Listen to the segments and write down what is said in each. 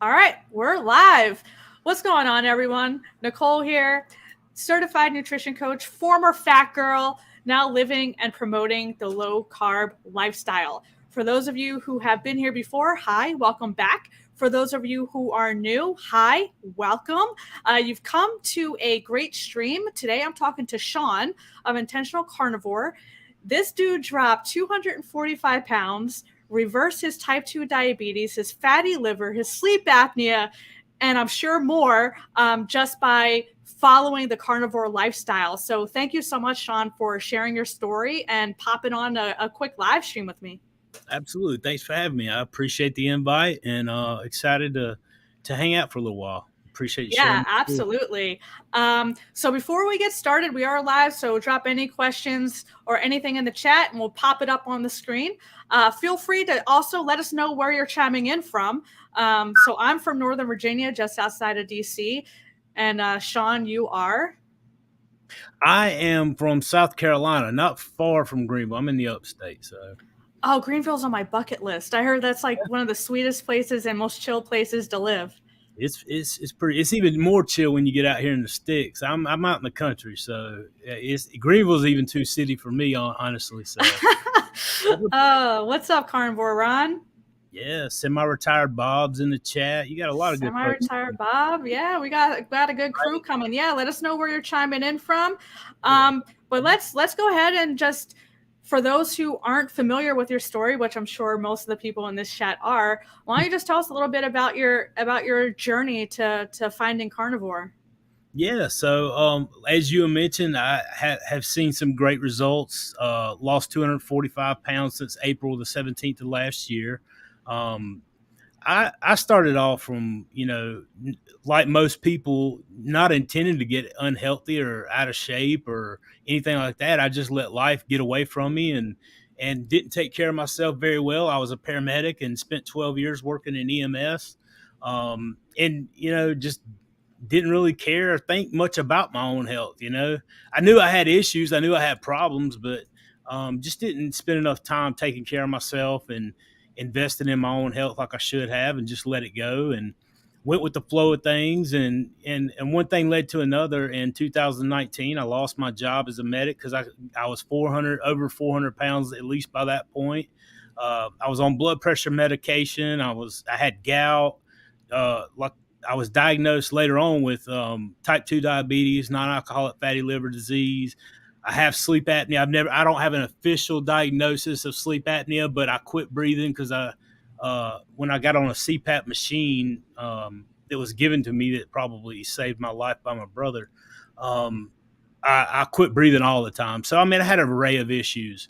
All right, we're live. What's going on, everyone? Nicole here, certified nutrition coach, former fat girl, now living and promoting the low carb lifestyle. For those of you who have been here before, hi, welcome back. For those of you who are new, hi, welcome. You've come to a great stream. Today I'm talking to Sean of Intentional Carnivore. This dude dropped 245 pounds, reversed his type 2 diabetes, his fatty liver, his sleep apnea, and I'm sure more just by following the carnivore lifestyle. So thank you so much, Sean, for sharing your story and popping on a quick live stream with me. Absolutely. Thanks for having me. I appreciate the invite and excited to hang out for a little while. Appreciate you sharing. Yeah, absolutely. So before we get started, we are live, so drop any questions or anything in the chat and we'll pop it up on the screen. Feel free to also let us know where you're chiming in from. So I'm from Northern Virginia, just outside of DC. And Sean, you are? I am from South Carolina, not far from Greenville. I'm in the upstate, so. Oh, Greenville's on my bucket list. I heard that's like one of the sweetest places and most chill places to live. It's pretty. It's even more chill when you get out here in the sticks. I'm out in the country, so Greenville's even too city for me, honestly. So. What's up, Carnivore Ron? Yeah, semi-retired Bob's in the chat. You got a lot of good semi-retired Bob. Yeah, we got a good crew coming. Yeah, let us know where you're chiming in from. But let's go ahead and just, for those who aren't familiar with your story, which I'm sure most of the people in this chat are, why don't you just tell us a little bit about your journey to finding carnivore? Yeah, so as you mentioned, I have seen some great results. Lost 245 pounds since April the 17th of last year. I started off from, like most people, not intending to get unhealthy or out of shape or anything like that. I just let life get away from me and didn't take care of myself very well. I was a paramedic and spent 12 years working in EMS. And, just didn't really care or think much about my own health. I knew I had issues. I knew I had problems, but just didn't spend enough time taking care of myself and investing in my own health like I should have, and just let it go and went with the flow of things. And one thing led to another. In 2019, I lost my job as a medic because I was over 400 pounds, at least by that point. I was on blood pressure medication. I had gout. I was diagnosed later on with type 2 diabetes, non-alcoholic fatty liver disease. I have sleep apnea. I don't have an official diagnosis of sleep apnea, but I quit breathing because when I got on a CPAP machine that was given to me that probably saved my life by my brother, I quit breathing all the time. So, I had an array of issues.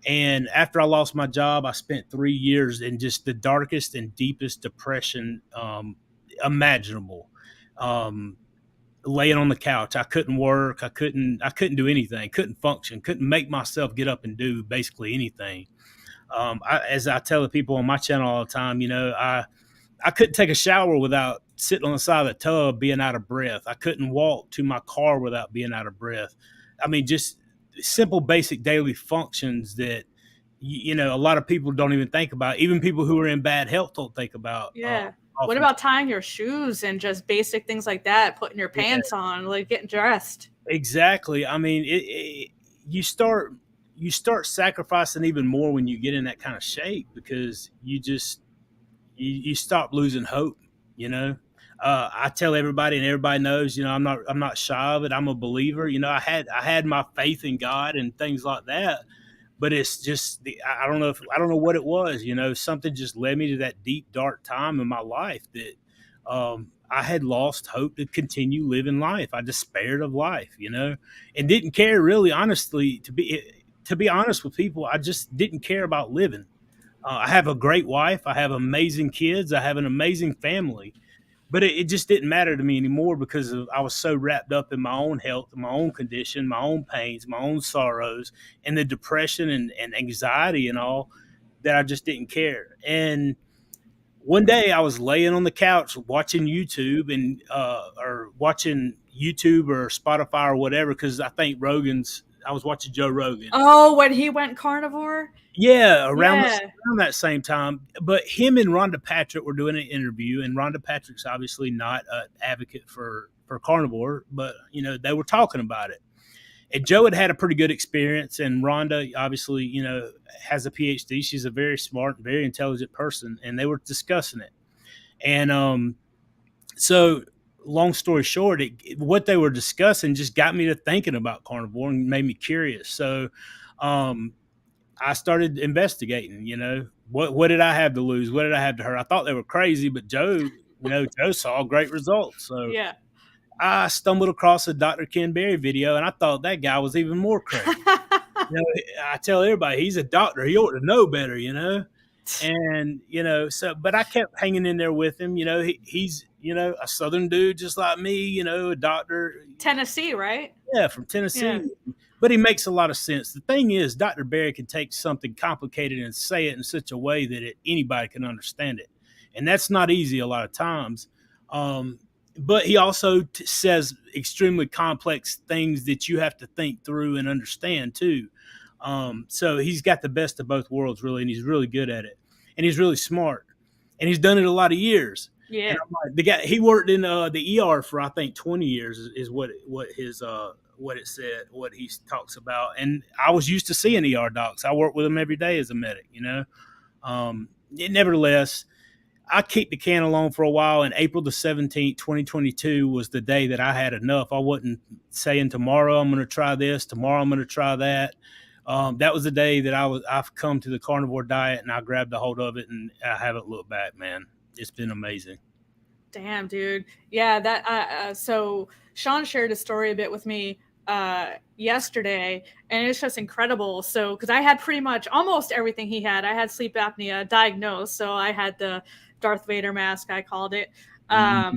And after I lost my job, I spent 3 years in just the darkest and deepest depression imaginable. Laying on the couch. I couldn't work. I couldn't do anything. Couldn't function. Couldn't make myself get up and do basically anything. As I tell the people on my channel all the time, I couldn't take a shower without sitting on the side of the tub being out of breath. I couldn't walk to my car without being out of breath. Just simple, basic daily functions that a lot of people don't even think about. Even people who are in bad health don't think about. Yeah. What about tying your shoes and just basic things like that, putting your pants on, like getting dressed? Exactly. You start sacrificing even more when you get in that kind of shape, because you stop losing hope. I tell everybody, and everybody knows, I'm not shy of it. I'm a believer. I had my faith in God and things like that. But it's just, I don't know what it was, something just led me to that deep, dark time in my life that I had lost hope to continue living life. I despaired of life, and didn't care really, honestly, to be honest with people. I just didn't care about living. I have a great wife. I have amazing kids. I have an amazing family. But it just didn't matter to me anymore because I was so wrapped up in my own health, my own condition, my own pains, my own sorrows, and the depression and anxiety and all, that I just didn't care. And one day I was laying on the couch watching YouTube or watching YouTube or Spotify or whatever, because I think I was watching Joe Rogan. Oh, when he went carnivore? Yeah, Yeah. around that same time. But him and Rhonda Patrick were doing an interview, and Rhonda Patrick's obviously not an advocate for carnivore, but they were talking about it. And Joe had a pretty good experience, and Rhonda obviously has a PhD. She's a very smart, very intelligent person, and they were discussing it. And so long story short, what they were discussing just got me to thinking about carnivore and made me curious. So um, I started investigating, what did I have to lose? What did I have to hurt? I thought they were crazy, but Joe saw great results. So Yeah. I stumbled across a Dr. Ken Berry video, and I thought that guy was even more crazy. I tell everybody he's a doctor. He ought to know better. And so, but I kept hanging in there with him. He's a Southern dude just like me. A doctor. Tennessee, right? Yeah, from Tennessee. Yeah. But he makes a lot of sense. The thing is, Dr. Berry can take something complicated and say it in such a way that anybody can understand it, and that's not easy a lot of times. But he also says extremely complex things that you have to think through and understand too. So he's got the best of both worlds, really, and he's really good at it, and he's really smart, and he's done it a lot of years. Yeah. And I'm like, the guy, he worked in the ER for I think 20 years is what his what it said, what he talks about. And I was used to seeing ER docs. I work with them every day as a medic. Nevertheless, I kicked the can along for a while, and April the 17th, 2022 was the day that I had enough. I wasn't saying tomorrow I'm going to try this, tomorrow I'm going to try that. That was the day that I've come to the carnivore diet, and I grabbed a hold of it, and I haven't looked back, man. It's been amazing. Damn, dude. Yeah, that so Sean shared a story a bit with me yesterday, and it's just incredible. So because I had pretty much almost everything he had. I had sleep apnea diagnosed, so I had the Darth Vader mask, I called it. I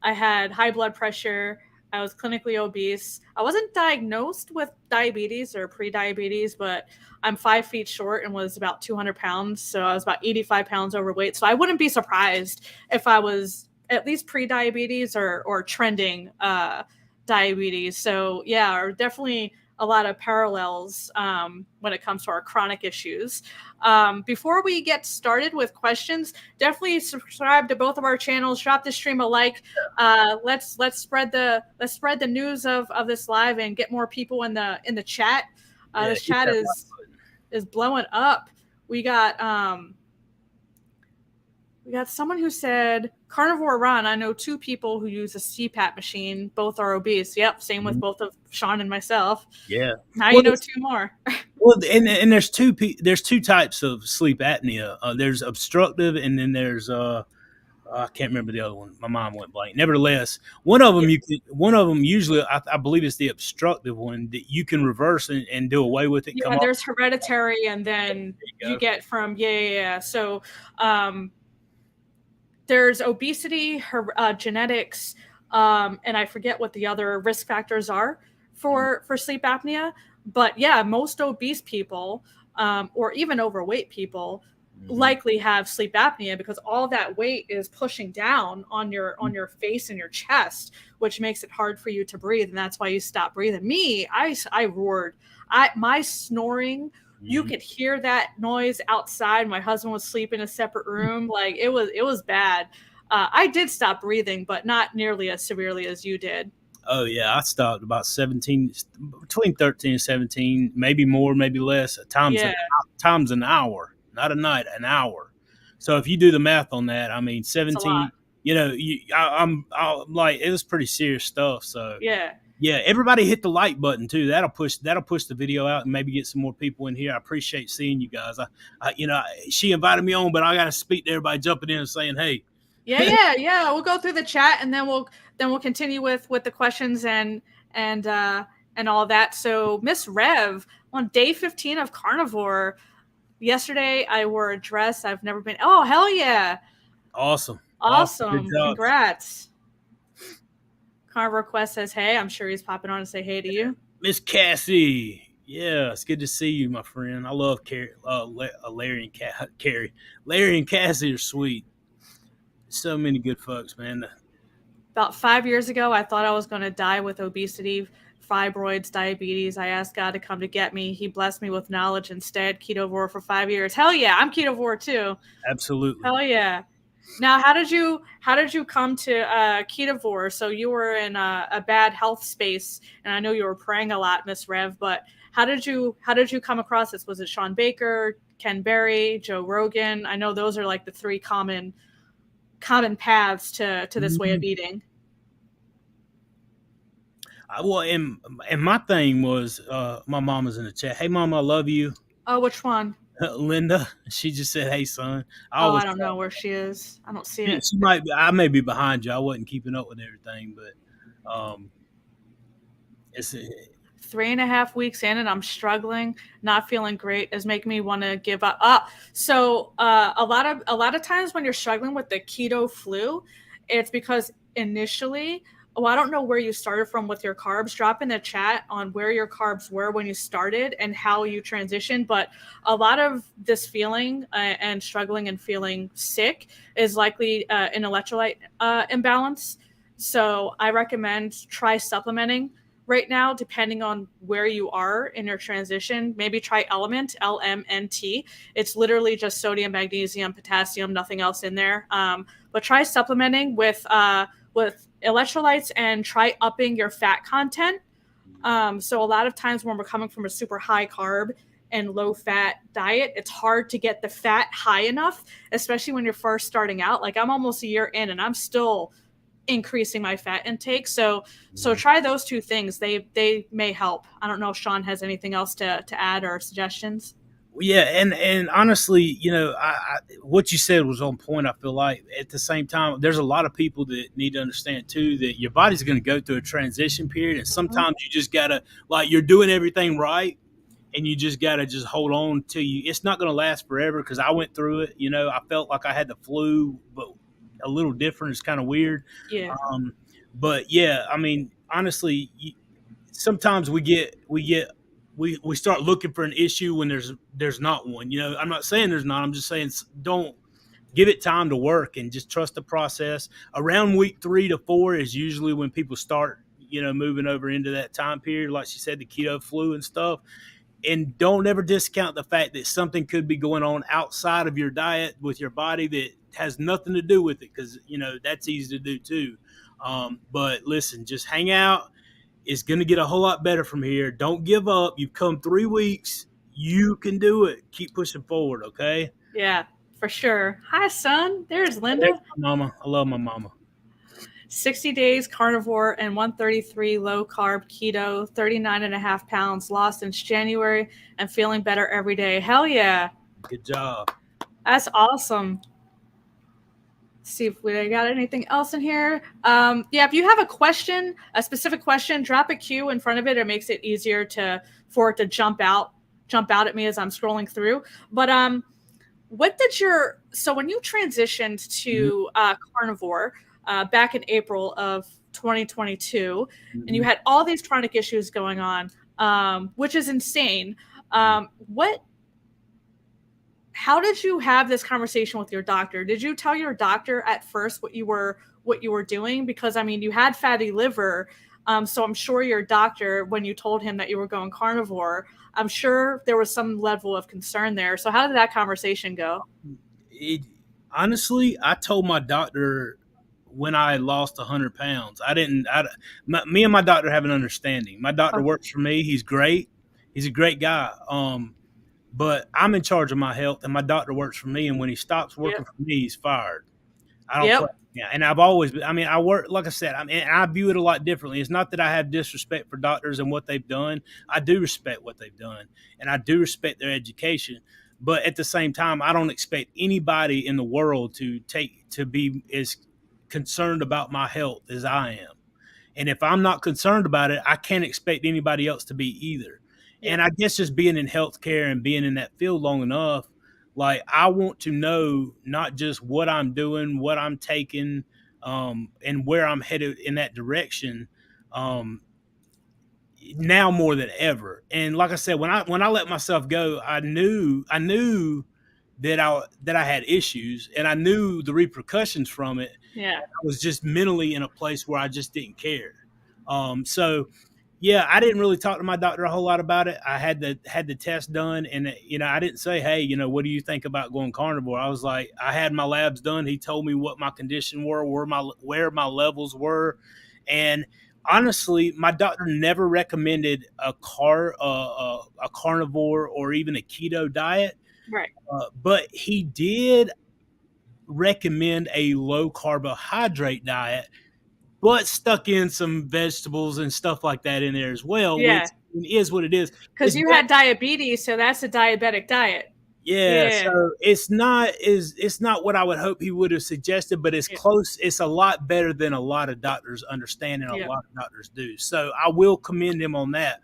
had high blood pressure. I was clinically obese. I wasn't diagnosed with diabetes or pre-diabetes, but I'm 5 feet short and was about 200 pounds. So I was about 85 pounds overweight. So I wouldn't be surprised if I was at least pre-diabetes or trending diabetes. So yeah, definitely a lot of parallels when it comes to our chronic issues. Before we get started with questions, definitely subscribe to both of our channels. Drop the stream a like. Let's spread the news of this live and get more people in the chat. This chat is blowing up. We got someone who said carnivore run. I know 2 people who use a CPAP machine. Both are obese. Yep. Same with both of Sean and myself. Yeah. Now you know 2 more. Well, and there's two types of sleep apnea. There's obstructive, and then there's I can't remember the other one. My mind went blank. Nevertheless, one of them usually I believe it's the obstructive one that you can reverse and do away with it. Yeah, there's hereditary, and then you get from So there's obesity, genetics, and I forget what the other risk factors are for sleep apnea. But yeah, most obese people or even overweight people likely have sleep apnea because all that weight is pushing down on your face and your chest, which makes it hard for you to breathe, and that's why you stop breathing. Me, I roared. My snoring, you could hear that noise outside. My husband was sleeping in a separate room. Like it was bad. I did stop breathing, but not nearly as severely as you did. Oh yeah, I stopped about 17, between 13 and 17, maybe more, maybe less. Times an hour, not a night, an hour. So if you do the math on that, I mean 17. I'm like, it was pretty serious stuff. So yeah, everybody hit the like button too. That'll push the video out and maybe get some more people in here. I appreciate seeing you guys. She invited me on, but I got to speak to everybody jumping in and saying, hey. Yeah. We'll go through the chat, and then we'll continue with the questions and all that. So Miss Rev, on day 15 of Carnivore, yesterday I wore a dress I've never been. Oh, hell yeah. Awesome. Congrats. Carnivore Quest says, hey, I'm sure he's popping on to say hey to you. Miss Cassie. Yeah, it's good to see you, my friend. I love Larry and Carrie. Larry and Cassie are sweet. So many good folks, man. About 5 years ago, I thought I was going to die with obesity fibroids, diabetes. I asked God to come to get me. He blessed me with knowledge instead. Ketovore for 5 years. Hell yeah, I'm ketovore too. Absolutely. Hell yeah. Now, how did you come to ketovore? So you were in a bad health space, and I know you were praying a lot, Miss Rev. But how did you come across this? Was it Sean Baker, Ken Berry, Joe Rogan? I know those are like the three common paths to this way of Mhm. eating. Well, and my thing was, my mama's in the chat. Hey, mama, I love you. Oh, which one? Linda, she just said, "Hey, son." I Oh, always I don't know where she is. I don't see it. she might be, I may be behind you. I wasn't keeping up with everything, but it's 3.5 weeks in and I'm struggling, not feeling great, is making me want to give up. So a lot of times when you're struggling with the keto flu, it's because initially, well, I don't know where you started from with your carbs. Drop in the chat on where your carbs were when you started and how you transitioned. But a lot of this feeling and struggling and feeling sick is likely an electrolyte imbalance. So I recommend try supplementing right now, depending on where you are in your transition. Maybe try Element, LMNT. It's literally just sodium, magnesium, potassium, nothing else in there. But try supplementing with electrolytes and try upping your fat content. So a lot of times when we're coming from a super high carb and low fat diet, it's hard to get the fat high enough, especially when you're first starting out. Like I'm almost a year in and I'm still increasing my fat intake. So try those two things. They may help. I don't know if Sean has anything else to add or suggestions. yeah, and honestly, what you said was on point. I feel like at the same time, there's a lot of people that need to understand too that your body's going to go through a transition period, and Mhm. sometimes you just gotta like you're doing everything right, and you just gotta just hold on to you. It's not going to last forever because I went through it. I felt like I had the flu, but a little different. It's kind of weird. Yeah. Um, but yeah, I mean, honestly, sometimes we start looking for an issue when there's not one. I'm not saying there's not. I'm just saying don't give it time to work and just trust the process. Around week 3 to 4 is usually when people start moving over into that time period, like she said, the keto flu and stuff. And don't ever discount the fact that something could be going on outside of your diet with your body that has nothing to do with it, because that's easy to do too. But listen, just hang out. It's going to get a whole lot better from here. Don't give up. You've come 3 weeks. You can do it. Keep pushing forward, okay? Yeah, for sure. Hi, son. There's There's Linda. my mama. I love my mama. 60 days carnivore and 133 low carb keto, 39 and a half pounds lost since January and feeling better every day. Hell yeah. Good job. That's awesome. See if we got anything else in here. Yeah, if you have a question, a specific question, drop a Q in front of it. It makes it easier for it to jump out at me as I'm scrolling through. But what did your so when you transitioned Mhm, to carnivore back in April of 2022, and you mhm, had all these chronic issues going on, which is insane. mhm. What How did you have this conversation with your doctor? Did you tell your doctor at first what you were doing? Because I mean, you had fatty liver, so I'm sure your doctor, when you told him that you were going carnivore, I'm sure there was some level of concern there. So how did that conversation go? It, honestly, I told my doctor when I lost 100 pounds. I didn't. Me and my doctor have an understanding. My doctor Okay. works for me. He's great. He's a great guy. But I'm in charge of my health, and my doctor works for me. And when he stops working Yep. for me, he's fired. I don't play. Yep. Yeah, and I've always been. I mean, I work like I said. I mean, I view it a lot differently. It's not that I have disrespect for doctors and what they've done. I do respect what they've done, and I do respect their education. But at the same time, I don't expect anybody in the world to be as concerned about my health as I am. And if I'm not concerned about it, I can't expect anybody else to be either. And Yep. I guess just being in healthcare and being in that field long enough, like I want to know not just what I'm doing, what I'm taking, and where I'm headed in that direction. Um, Now more than ever. And like I said, when I let myself go, I knew that I had issues, and I knew the repercussions from it. Yeah. I was just mentally in a place where I just didn't care. So Yeah, I didn't really talk to my doctor a whole lot about it. I had the test done, and I didn't say, "Hey, what do you think about going carnivore?" I was like, I had my labs done. He told me what my condition were, where my levels were, and honestly, my doctor never recommended a carnivore or even a keto diet, Right. but he did recommend a low carbohydrate diet, but stuck in some vegetables and stuff like that in there as well, which Yeah. is what it is. Because It's you better. had diabetes, so that's a diabetic diet. Yeah, Yeah. so it's not what I would hope he would have suggested, but it's Yeah. close. It's a lot better than a lot of doctors understand and a Yeah. lot of doctors do. So I will commend him on that.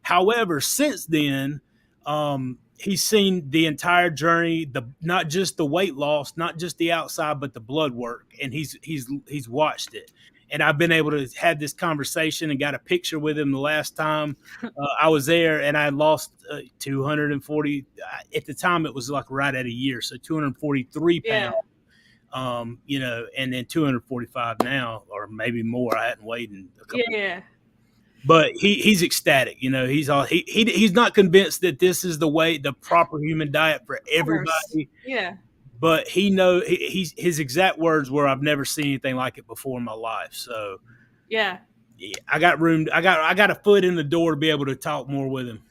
However, since then, he's seen the entire journey, the not just the weight loss, not just the outside, but the blood work, and he's watched it. And I've been able to have this conversation and got a picture with him the last time I was there, and I lost 240. At the time, it was like right at a year, so 243 Yeah. pounds. And then 245 now, or maybe more. I hadn't weighed in a couple. Yeah. But he's ecstatic. He's not convinced that this is the proper human diet for Of course. everybody. Yeah. But his exact words were, "I've never seen anything like it before in my life." So Yeah. yeah, I got room. I got a foot in the door to be able to talk more with him.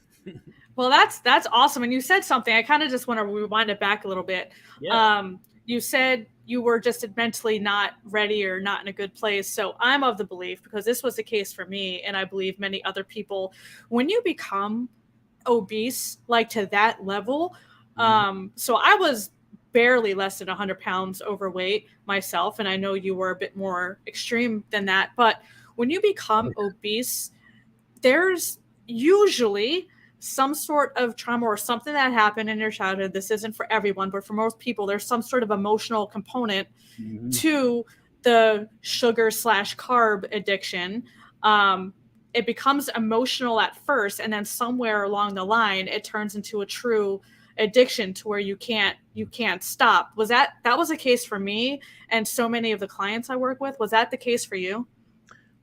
Well, that's awesome. And you said something. I kind of just want to rewind it back a little bit. Yeah. You said you were just mentally not ready or not in a good place. So I'm of the belief, because this was the case for me, and I believe many other people, when you become obese, like to that level. Mhm. So I was barely less than 100 pounds overweight myself, and I know you were a bit more extreme than that. But when you become obese, there's usually some sort of trauma or something that happened in your childhood. This isn't for everyone, but for most people, there's some sort of emotional component Mhm. to the sugar slash carb addiction. It becomes emotional at first, and then somewhere along the line, it turns into a true addiction to where you can't stop. That was a case for me and so many of the clients I work with? Was that the case for you?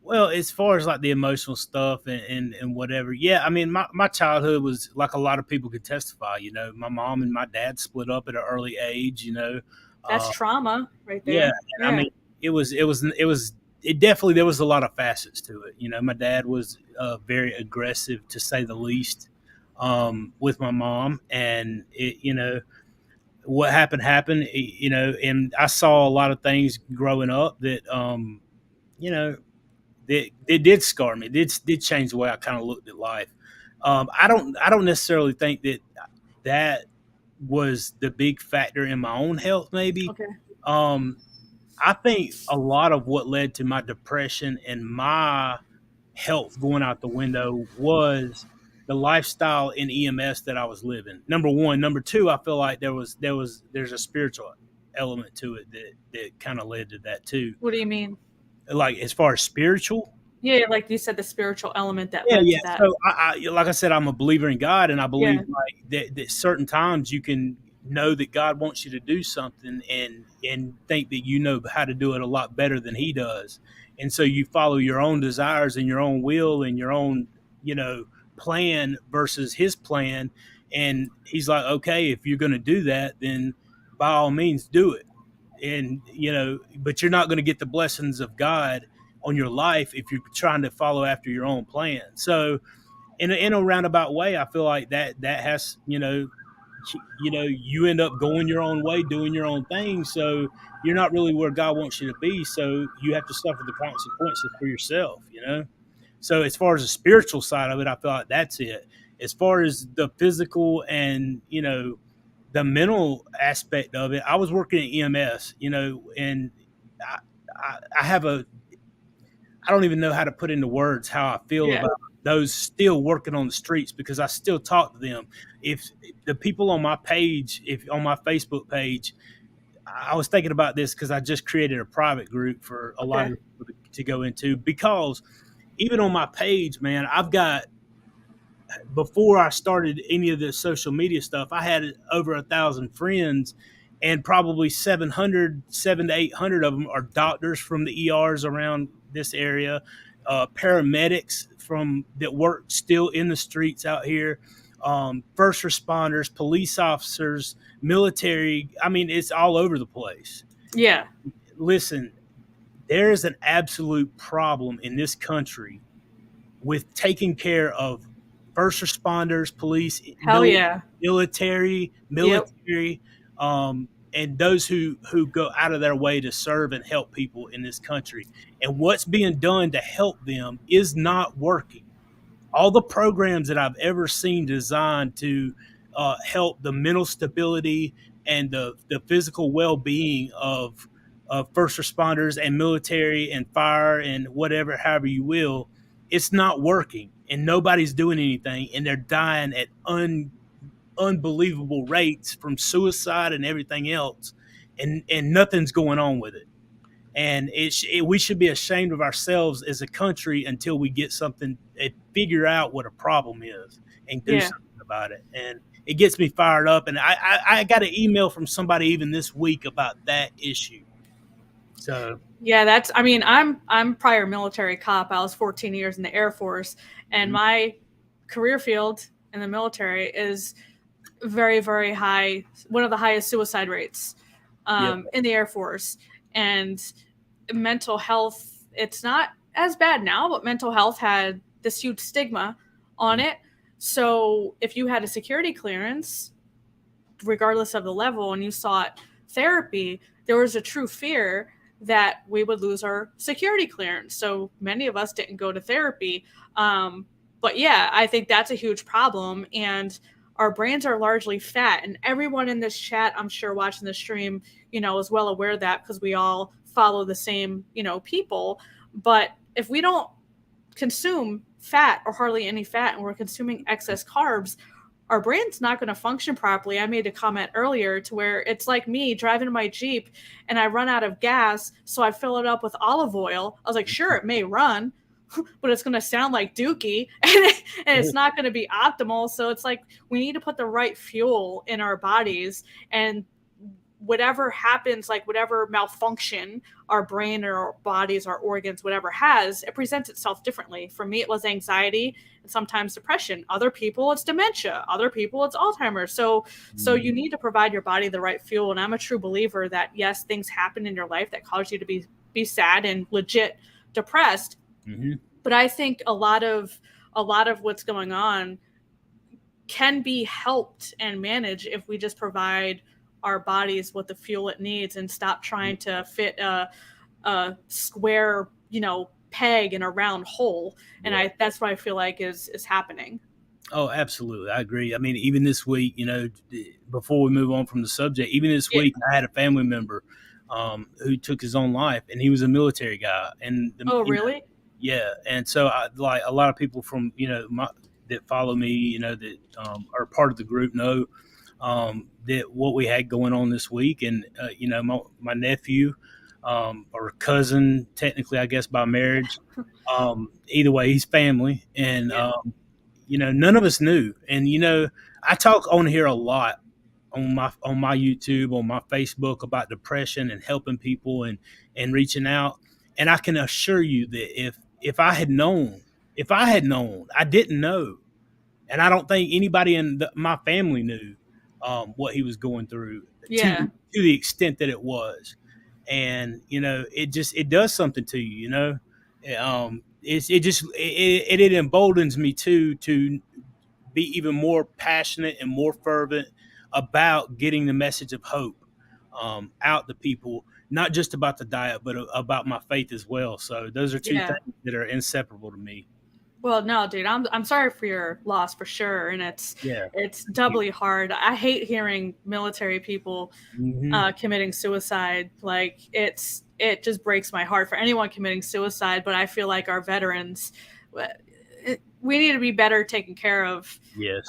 Well, as far as like the emotional stuff and whatever, yeah, I mean, my childhood was like a lot of people could testify. My mom and my dad split up at an early age. That's Uh, trauma right yeah, there. and I Yeah. mean, it definitely there was a lot of facets to it. My dad was very aggressive to say the least with my mom, and what happened. And I saw a lot of things growing up that you know it did scar me. It did change the way I kind of looked at life. I don't necessarily think that was the big factor in my own health. Maybe Okay. um, I think a lot of what led to my depression and my health going out the window was the lifestyle in EMS that I was living. Number one, number two, I feel like there's a spiritual element to it that kind of led to that too. What do you mean? Like as far as spiritual, Yeah, like you said, the spiritual element that yeah, led yeah. to that. So like I said, I'm a believer in God, and I believe Yeah. like that certain times you can know that God wants you to do something, and think that you know how to do it a lot better than He does, and so you follow your own desires and your own will and your own you know plan versus His plan, and He's like, okay, if you're going to do that, then by all means do it, and but you're not going to get the blessings of God on your life if you're trying to follow after your own plan. So in a roundabout way, I feel like that has you end up going your own way, doing your own thing. So you're not really where God wants you to be. So you have to suffer the consequences for yourself. So as far as the spiritual side of it, I feel like that's it. As far as the physical and the mental aspect of it, I was working at EMS, and I, I have I don't even know how to put into words how I feel Yeah. about those still working on the streets because I still talk to them. If the people on my page, if on my Facebook page, I was thinking about this because I just created a private group for a lot Okay. of people to go into because even on my page, man, I've got before I started any of this social media stuff, I had over 1,000 friends, and probably 700 to 800 of them are doctors from the ERs around this area. paramedics from that work still in the streets out here, first responders, police officers, military. I mean, it's all over the place. Yeah. Listen, there is an absolute problem in this country with taking care of first responders, police, Hell yeah. Yep. military, and those who go out of their way to serve and help people in this country. And what's being done to help them is not working. All the programs that I've ever seen designed to help the mental stability and the physical well-being of first responders and military and fire and whatever, however you will, it's not working, and nobody's doing anything, and they're dying at unbelievable rates from suicide and everything else, and nothing's going on with it. And we should be ashamed of ourselves as a country until we get something and figure out what a problem is and do Yeah. something about it. And it gets me fired up. And I got an email from somebody even this week about that issue. So Yeah, I mean, I'm prior military cop. I was 14 years in the Air Force, and my career field in the military is very, very high, one of the highest suicide rates in the Air Force. And mental health, it's not as bad now, but mental health had this huge stigma on it. So if you had a security clearance, regardless of the level, and you sought therapy, there was a true fear that we would lose our security clearance. So many of us didn't go to therapy. But yeah, I think that's a huge problem. And our brains are largely fat. And everyone in this chat, I'm sure watching the stream, is well aware of that because we all follow the same, people. But if we don't consume fat or hardly any fat and we're consuming excess carbs, our brain's not going to function properly. I made a comment earlier to where it's like me driving my Jeep and I run out of gas, so I fill it up with olive oil. I was like, sure, it may run, but it's going to sound like Dookie and it's not going to be optimal. So it's like we need to put the right fuel in our bodies, and whatever happens, like whatever malfunction our brain or our bodies, our organs, whatever has, it presents itself differently. For me, it was anxiety and sometimes depression. Other people, it's dementia. Other people, it's Alzheimer's. So you need to provide your body the right fuel. And I'm a true believer that yes, things happen in your life that cause you to be sad and legit depressed. Mm-hmm. But I think a lot of what's going on can be helped and managed if we just provide our bodies with the fuel it needs and stop trying to fit a square, peg in a round hole. And that's what I feel like is happening. Oh, absolutely. I agree. I mean, even this week, before we move on from the subject, even this week, I had a family member who took his own life, and he was a military guy. And Really? Yeah. And so like a lot of people from, that follow me, that are part of the group know that what we had going on this week. And, my nephew, or cousin, technically, I guess by marriage, either way, he's family. And, none of us knew. And, I talk on here a lot on my YouTube, on my Facebook about depression and helping people and reaching out. And I can assure you that if I had known, I didn't know. And I don't think anybody in my family knew what he was going through to the extent that it was. And, it does something to you, it emboldens me to be even more passionate and more fervent about getting the message of hope out to people, not just about the diet, but about my faith as well. So those are two things that are inseparable to me. Well, no, dude, I'm sorry for your loss for sure, and it's doubly hard. I hate hearing military people committing suicide. Like it just breaks my heart for anyone committing suicide. But I feel like our veterans, we need to be better taken care of. Yes,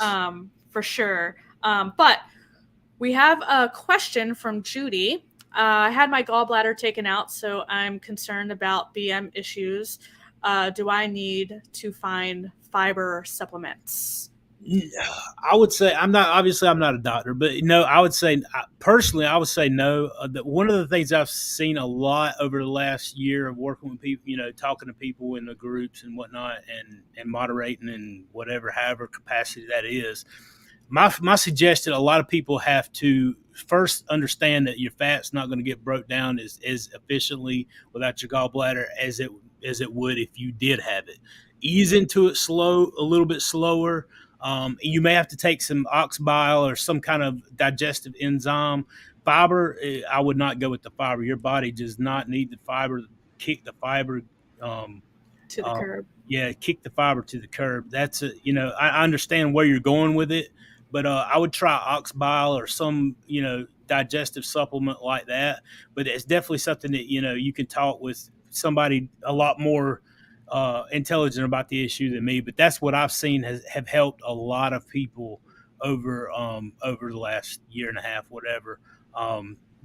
for sure. But we have a question from Judy. I had my gallbladder taken out, so I'm concerned about BM issues. Do I need to find fiber supplements? I would say I'm not. Obviously, I'm not a doctor, but no, I would say personally, I would say no. That one of the things I've seen a lot over the last year of working with people, talking to people in the groups and whatnot, and moderating and whatever, however capacity that is. My suggestion: a lot of people have to first understand that your fat's not going to get broke down as efficiently without your gallbladder as it would if you did have it. Ease into it a little bit slower. You may have to take some ox bile or some kind of digestive enzyme. Fiber, I would not go with the fiber. Your body does not need the fiber. Kick the fiber. Um, To the uh, curb. yeah, kick the fiber to the curb. I understand where you're going with it, but I would try ox bile or some, digestive supplement like that. But it's definitely something that, you can talk with somebody a lot more intelligent about the issue than me. But that's what I've seen have helped a lot of people over the last year and a half, whatever.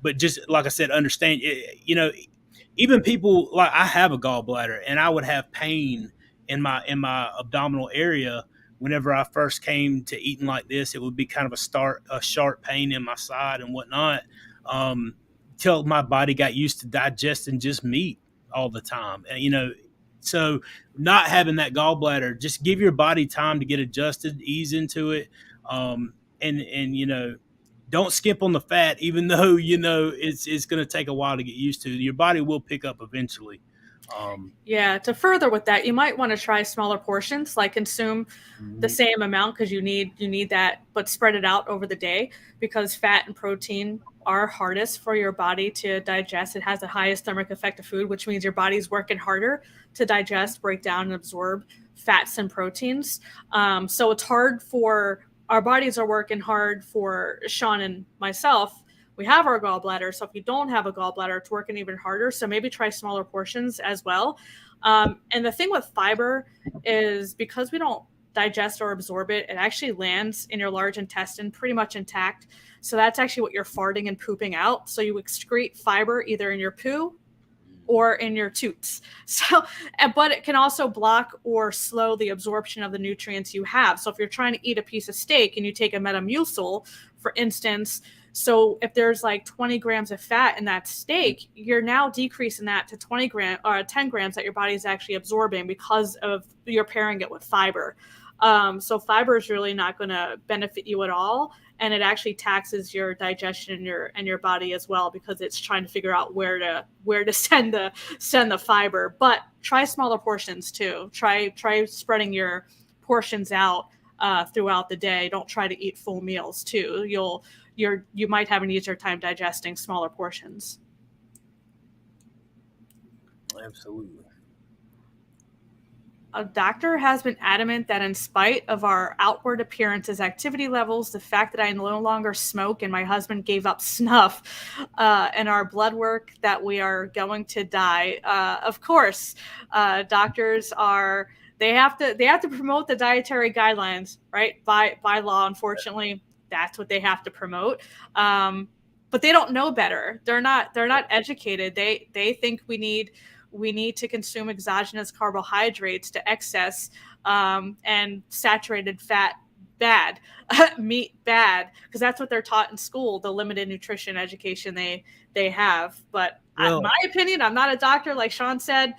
But just like I said, understand, even people like I have a gallbladder and I would have pain in my abdominal area whenever I first came to eating like this. It would be kind of a sharp pain in my side and whatnot, um, till my body got used to digesting just meat all the time. So not having that gallbladder, just give your body time to get adjusted, ease into it, and don't skip on the fat, even though it's going to take a while to get used to. Your body will pick up eventually. Yeah, to further with that, you might want to try smaller portions, like consume the Mhm. same amount because you need that, but spread it out over the day because fat and protein are hardest for your body to digest. It has the highest thermic effect of food, which means your body's working harder to digest, break down, and absorb fats and proteins. So it's hard for our bodies are working hard for Sean and myself. We have our gallbladder. So if you don't have a gallbladder, it's working even harder. So maybe try smaller portions as well. And the thing with fiber is because we don't digest or absorb it, it actually lands in your large intestine pretty much intact. So that's actually what you're farting and pooping out. So you excrete fiber either in your poo or in your toots. So, but it can also block or slow the absorption of the nutrients you have. So if you're trying to eat a piece of steak and you take a Metamucil, for instance, so if there's like 20 grams of fat in that steak, you're now decreasing that to 20 grams or 10 grams that your body is actually absorbing because of you're pairing it with fiber. So fiber is really not going to benefit you at all, and it actually taxes your digestion and your body as well because it's trying to figure out where to send the fiber. But try smaller portions too. Try spreading your portions out throughout the day. Don't try to eat full meals too. You might have an easier time digesting smaller portions. Absolutely. A doctor has been adamant that in spite of our outward appearances, activity levels, the fact that I no longer smoke and my husband gave up snuff, and our blood work, that we are going to die. Of course, doctors are they have to promote the dietary guidelines, right? By law, unfortunately, that's what they have to promote. But they don't know better. They're not educated. They think we need to consume exogenous carbohydrates to excess, and saturated fat bad, meat bad, because that's what they're taught in school, the limited nutrition education they have. But Well, my opinion, I'm not a doctor, like Sean said.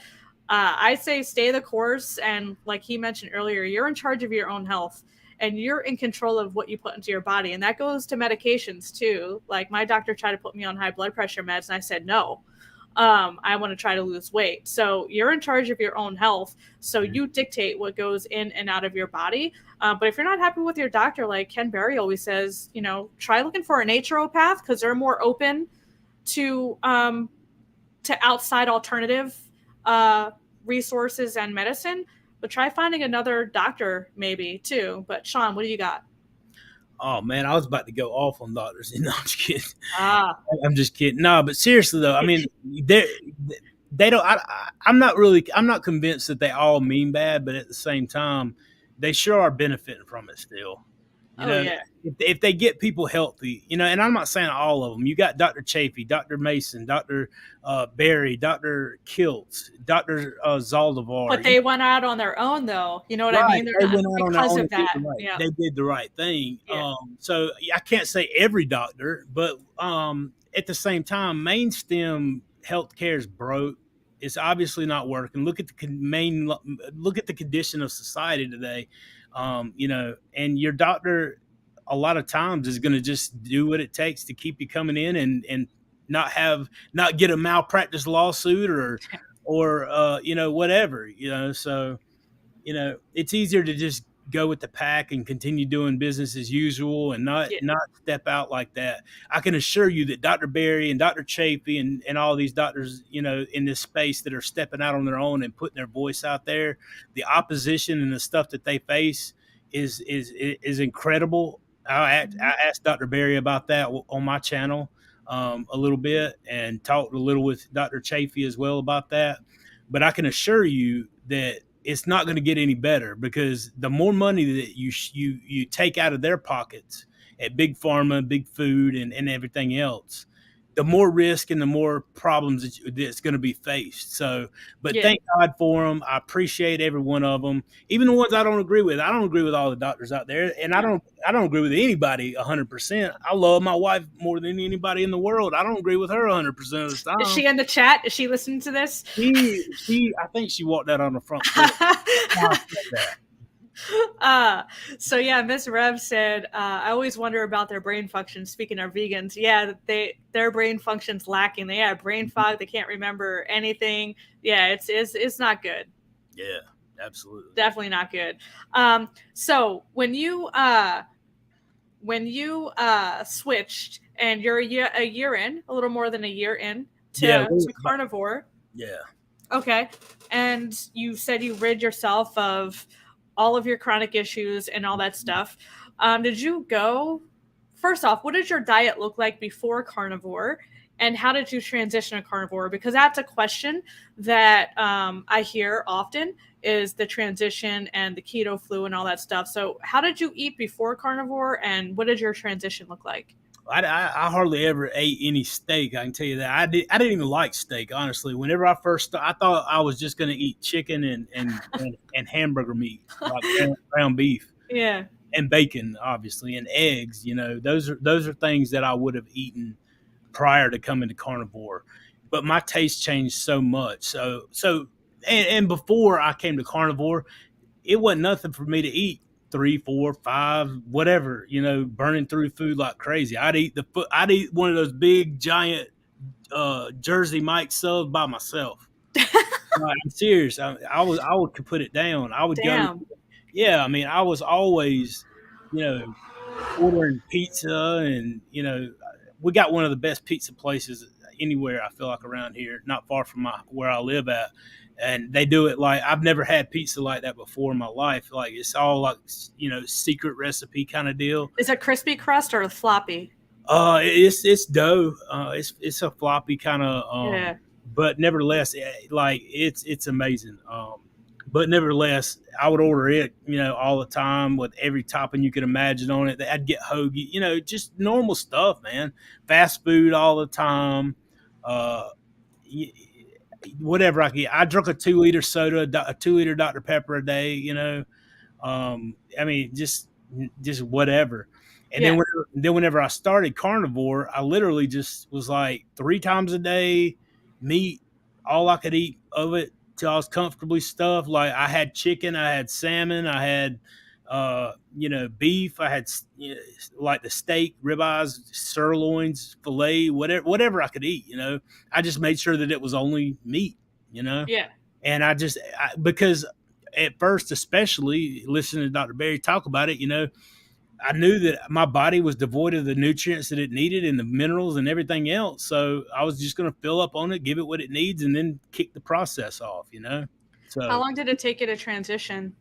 I say stay the course, and like he mentioned earlier, you're in charge of your own health and you're in control of what you put into your body, and that goes to medications too. Like my doctor tried to put me on high blood pressure meds and I said no. I want to try to lose weight. So you're in charge of your own health. So you dictate what goes in and out of your body. But if you're not happy with your doctor, like Ken Berry always says, try looking for a naturopath because they're more open to outside alternative resources and medicine. But try finding another doctor maybe too. But Sean, what do you got? oh man, I was about to go off on doctors. No, I'm just kidding. Ah, I'm just kidding. No, but seriously though, I mean, they don't. I'm not convinced that they all mean bad, but at the same time, they sure are benefiting from it still. You Oh know, yeah. if they get people healthy, you know, and I'm not saying all of them. You got Dr. Chafee, Dr. Mason, Dr. Barry, Dr. Kiltz, Dr. But Zaldivar. they went out on their own, though. You know what I Right, mean? They're they not went out on their because own of and did that. the right. Yeah. They did the right thing. Yeah. So I can't say every doctor, but at the same time, mainstem healthcare is broke. It's obviously not working. Look at look at the condition of society today. You know, and your doctor a lot of times is going to just do what it takes to keep you coming in and not get a malpractice lawsuit or you know, whatever, you know. So you know, it's easier to just go with the pack and continue doing business as usual and Yeah. not step out like that. I can assure you that Dr. Barry and Dr. Chafee and all these doctors, you know, in this space that are stepping out on their own and putting their voice out there, the opposition and the stuff that they face is incredible. I asked Dr. Barry about that on my channel a little bit and talked a little with Dr. Chafee as well about that. But I can assure you that it's not going to get any better because the more money that you take out of their pockets at big pharma, big food, and everything else, the more risk and the more problems that's going to be faced. So, but Yeah. thank God for them. I appreciate every one of them, even the ones I don't agree with. I don't agree with all the doctors out there, and I don't agree with anybody 100%. I love my wife more than anybody in the world. I don't agree with her 100% of the time. Is she in the chat? Is she listening to this? I think she walked out on the front porch. So yeah, Miss Rev said, I always wonder about their brain function. Speaking of vegans, yeah, their brain function's lacking. They have brain fog. They can't remember anything. Yeah, it's not good. Yeah, absolutely. Definitely not good. So when you switched and you're a year in, a little more than a year in to carnivore. Yeah. Okay. And you said you rid yourself of all of your chronic issues and all that stuff. Did you go, first off, what did your diet look like before carnivore? And how did you transition to carnivore? Because that's a question that I hear often is the transition and the keto flu and all that stuff. So how did you eat before carnivore and what did your transition look like? I hardly ever ate any steak. I can tell you that. I didn't even like steak, honestly. Whenever I first started, I thought I was just going to eat chicken and hamburger meat, like ground beef. Yeah. And bacon, obviously, and eggs. You know, those are things that I would have eaten prior to coming to carnivore. But my taste changed so much. So and before I came to carnivore, it wasn't nothing for me to eat 3, 4, 5, whatever, you know, burning through food like crazy. I'd eat one of those big giant Jersey Mike subs by myself. I'm serious. I would put it down. I would go. Yeah, I mean, I was always, you know, ordering pizza, and you know, we got one of the best pizza places anywhere. I feel like around here, not far from where I live at. And they do it like I've never had pizza like that before in my life. Like it's all like, you know, secret recipe kind of deal. Is it crispy crust or floppy? It's dough. It's a floppy kind of. Yeah. But nevertheless, like it's amazing. But nevertheless, I would order it, you know, all the time with every topping you could imagine on it. I'd get hoagie, you know, just normal stuff, man. Fast food all the time. Whatever I get. I drunk a 2-liter soda, a 2-liter Dr. Pepper a day, you know. I mean, just whatever. And then whenever I started carnivore, I literally just was like 3 times a day, meat, all I could eat of it till I was comfortably stuffed. Like I had chicken, I had salmon, I had you know, beef, I had, you know, like the steak, ribeyes, sirloins, filet, whatever I could eat, you know. I just made sure that it was only meat, you know. Yeah. And because at first, especially listening to Dr. Barry talk about it, you know, I knew that my body was devoid of the nutrients that it needed and the minerals and everything else. So I was just going to fill up on it, give it what it needs, and then kick the process off, you know. So how long did it take you to transition?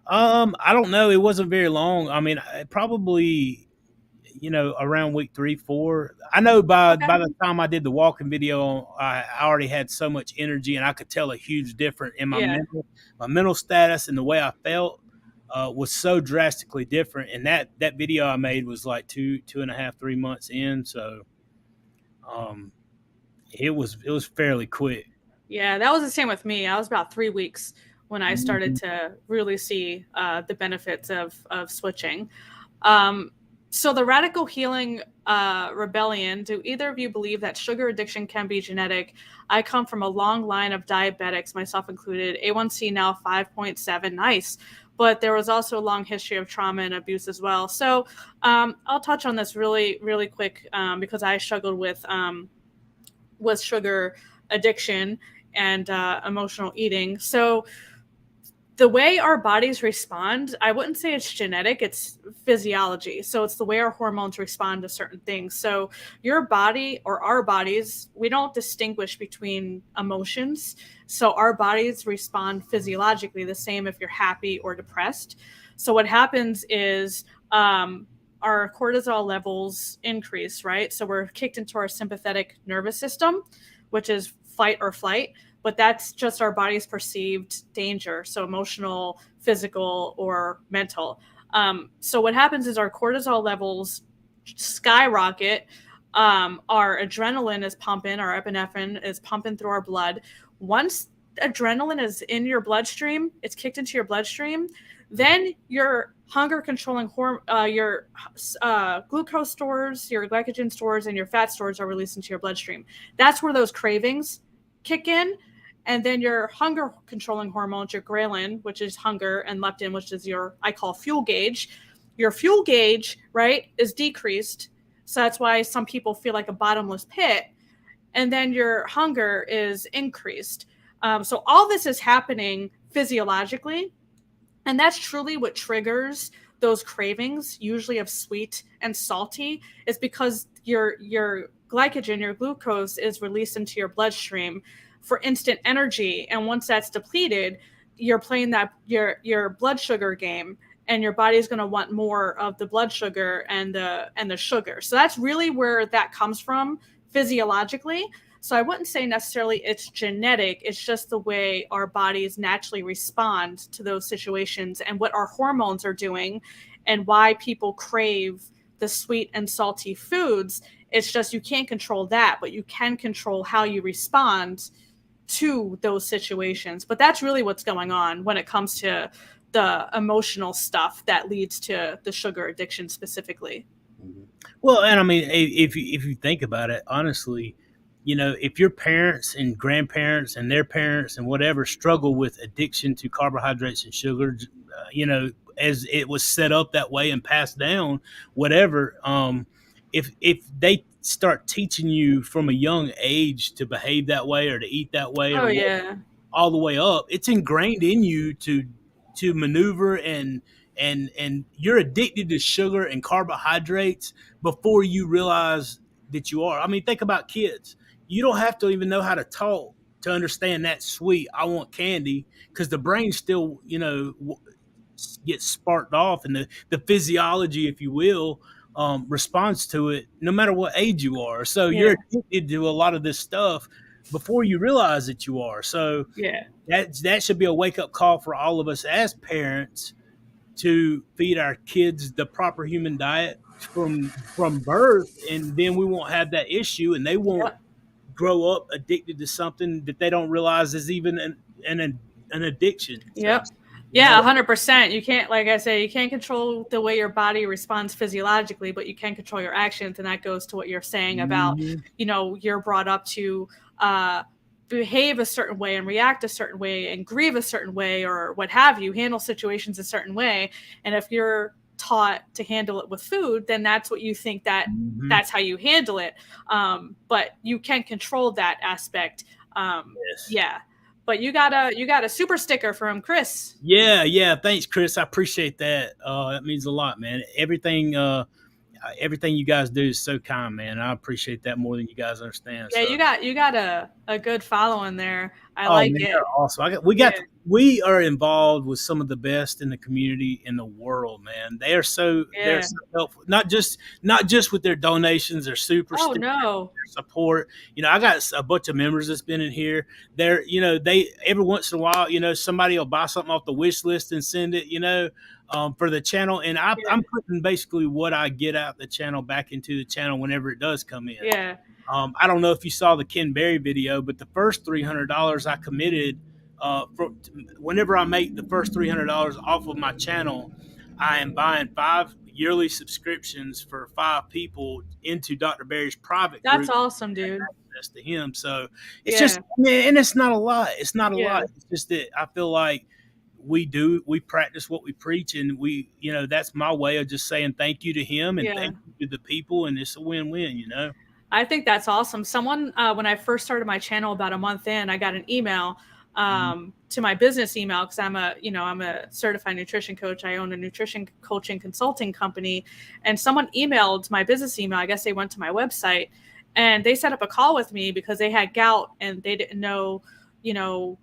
I don't know. It wasn't very long. I mean, probably, you know, around week 3, 4. I know by the time I did the walking video, I already had so much energy, and I could tell a huge difference in my mental status and the way I felt. was so drastically different. And that video I made was like 2.5, 3 months in. So um, it was fairly quick. Yeah, that was the same with me. I was about 3 weeks when I started Mhm. to really see the benefits of switching. Um, so the radical healing rebellion. Do either of you believe that sugar addiction can be genetic? I come from a long line of diabetics, myself included. A1C now 5.7, nice. But there was also a long history of trauma and abuse as well. So I'll touch on this really, really quick because I struggled with sugar addiction and emotional eating. So the way our bodies respond, I wouldn't say it's genetic, it's physiology. So it's the way our hormones respond to certain things. So your body or our bodies, we don't distinguish between emotions. So our bodies respond physiologically the same if you're happy or depressed. So what happens is our cortisol levels increase, right? So we're kicked into our sympathetic nervous system, which is fight or flight, but that's just our body's perceived danger. So emotional, physical, or mental. So what happens is our cortisol levels skyrocket. Our adrenaline is pumping, our epinephrine is pumping through our blood. Once adrenaline is in your bloodstream, it's kicked into your bloodstream, then your hunger controlling your glucose stores, your glycogen stores, and your fat stores are released into your bloodstream. That's where those cravings kick in. And then your hunger controlling hormones, your ghrelin, which is hunger, and leptin, which is your, I call fuel gauge. Your fuel gauge, right, is decreased. So that's why some people feel like a bottomless pit. And then your hunger is increased. So all this is happening physiologically. And that's truly what triggers those cravings, usually of sweet and salty, is because your glycogen, your glucose, is released into your bloodstream for instant energy. And once that's depleted, you're playing that your blood sugar game, and your body's going to want more of the blood sugar and the sugar. So that's really where that comes from physiologically. So I wouldn't say necessarily it's genetic. It's just the way our bodies naturally respond to those situations and what our hormones are doing and why people crave the sweet and salty foods. It's just you can't control that, but you can control how you respond to those situations. But that's really what's going on when it comes to the emotional stuff that leads to the sugar addiction specifically. Well, and I mean, if you think about it, honestly, if your parents and grandparents and their parents and whatever struggle with addiction to carbohydrates and sugar, as it was set up that way and passed down, whatever, if they start teaching you from a young age to behave that way or to eat that way Oh or yeah. all the way up, it's ingrained in you to maneuver and you're addicted to sugar and carbohydrates before you realize that you are. I mean, think about kids. You don't have to even know how to talk to understand that sweet. I want candy because the brain still, gets sparked off, and the physiology, if you will, responds to it no matter what age you are. So Yeah. you're addicted to a lot of this stuff before you realize that you are. So Yeah. that should be a wake up call for all of us as parents to feed our kids the proper human diet from birth, and then we won't have that issue, and they won't Yep. grow up addicted to something that they don't realize is even an addiction. So Yep. yeah. Yeah, 100%. You can't, like I say, you can't control the way your body responds physiologically, but you can control your actions. And that goes to what you're saying about, Mhm. you're brought up to uh, behave a certain way and react a certain way and grieve a certain way or what have you, handle situations a certain way. And if you're taught to handle it with food, then that's what you think Mhm. that's how you handle it. But you can control that aspect. Yes. Yeah. But you got a super sticker from Chris. Yeah, yeah. Thanks, Chris. I appreciate that. That means a lot, man. Everything you guys do is so kind, man. I appreciate that more than you guys understand. Yeah, So you got a good following there. I oh like man, they're it. awesome. We got Yeah. we are involved with some of the best in the community in the world, man. They're Yeah. so helpful. Not just with their donations, their super Oh stickers, no. their support. I got a bunch of members that's been in here. They every once in a while, somebody will buy something off the wish list and send it, for the channel. And Yeah. I'm putting basically what I get out the channel back into the channel whenever it does come in. Yeah. I don't know if you saw the Ken Berry video, but the first $300 I committed, whenever I make the first $300 off of my channel, I am buying 5 yearly subscriptions for 5 people into Dr. Berry's private That's group awesome, dude. access to him. So it's just, Yeah. man, and it's not a lot. It's not a Yeah. lot. It's just that I feel like we practice what we preach, and that's my way of just saying thank you to him and Yeah. thank you to the people, and it's a win-win. I think that's awesome. Someone, when I first started my channel about a month in, I got an email Mhm. to my business email because I'm a certified nutrition coach. I own a nutrition coaching consulting company, and someone emailed my business email. I guess they went to my website and they set up a call with me because they had gout and they didn't know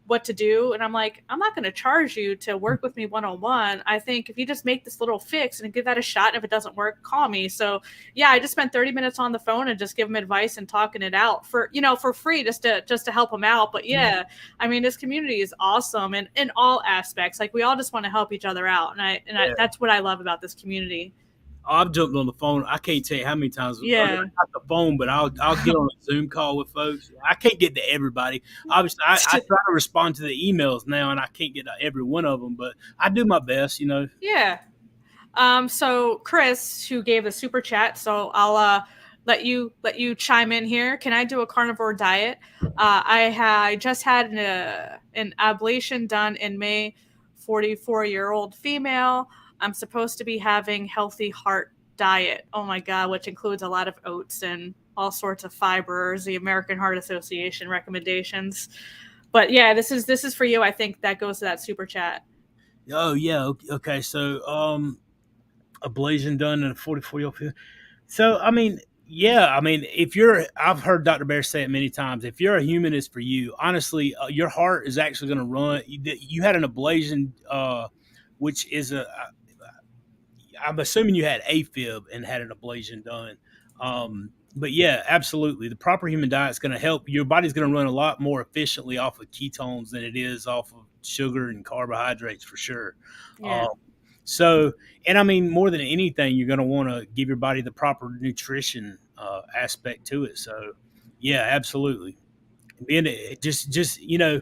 what to do. And I'm like, I'm not going to charge you to work with me one-on-one. I think if you just make this little fix and give that a shot, and if it doesn't work, call me. So yeah, I just spent 30 minutes on the phone and just give them advice and talking it out for free, just to help them out. But yeah, I mean, this community is awesome in all aspects. Like, we all just want to help each other out. That's what I love about this community. I've jumped on the phone. I can't tell you how many times. Yeah. Not the phone, but I'll get on a Zoom call with folks. I can't get to everybody. Obviously, I try to respond to the emails now, and I can't get to every one of them, but I do my best. Yeah. So Chris, who gave the super chat, so I'll let you chime in here. Can I do a carnivore diet? I just had an ablation done in May. 44-year-old female. I'm supposed to be having healthy heart diet. Oh my god, which includes a lot of oats and all sorts of fibers. The American Heart Association recommendations. But yeah, this is for you. I think that goes to that super chat. Oh yeah, okay. So ablation done in a 44-year-old. So I mean, yeah, I mean, I've heard Dr. Bear say it many times. If you're a human, it's for you. Honestly, your heart is actually going to run. You had an ablation, which is I'm assuming you had AFib and had an ablation done. But yeah, absolutely. The proper human diet is going to help. Your body's going to run a lot more efficiently off of ketones than it is off of sugar and carbohydrates for sure. Yeah. So, and I mean, more than anything, you're going to want to give your body the proper nutrition aspect to it. So, yeah, absolutely. And even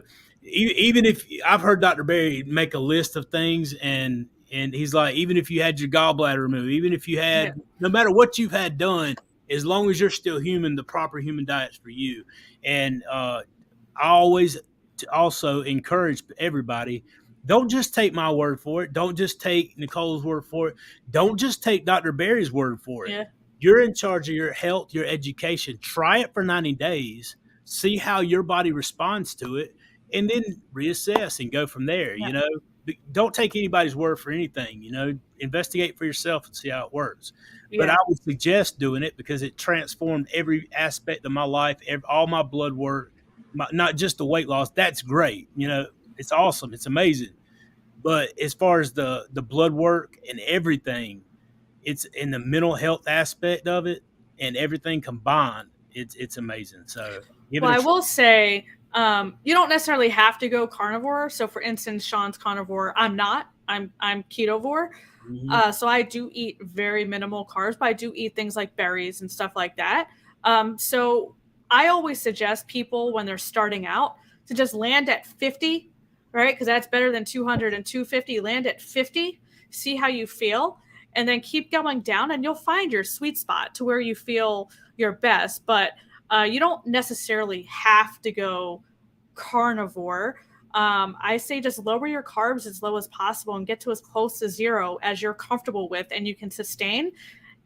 if I've heard Dr. Berry make a list of things, and he's like, even if you had your gallbladder removed, even if you had, no matter what you've had done, as long as you're still human, the proper human diet's for you. And I always also encourage everybody, don't just take my word for it. Don't just take Nicole's word for it. Don't just take Dr. Berry's word for it. Yeah. You're in charge of your health, your education. Try it for 90 days. See how your body responds to it, and then reassess and go from there. Yeah. Don't take anybody's word for anything. Investigate for yourself and see how it works. But Yeah. I would suggest doing it because it transformed every aspect of my life, all my blood work, not just the weight loss. That's great. It's awesome. It's amazing. But as far as the blood work and everything, it's in the mental health aspect of it and everything combined. It's amazing. So give it Well, a I try. will say, you don't necessarily have to go carnivore. So, for instance, Sean's carnivore. I'm not. I'm ketovore. Mhm. So I do eat very minimal carbs, but I do eat things like berries and stuff like that. So I always suggest people when they're starting out to just land at 50, right? Because that's better than 200 and 250. Land at 50, see how you feel, and then keep going down, and you'll find your sweet spot to where you feel your best. But you don't necessarily have to go carnivore. I say just lower your carbs as low as possible and get to as close to zero as you're comfortable with and you can sustain.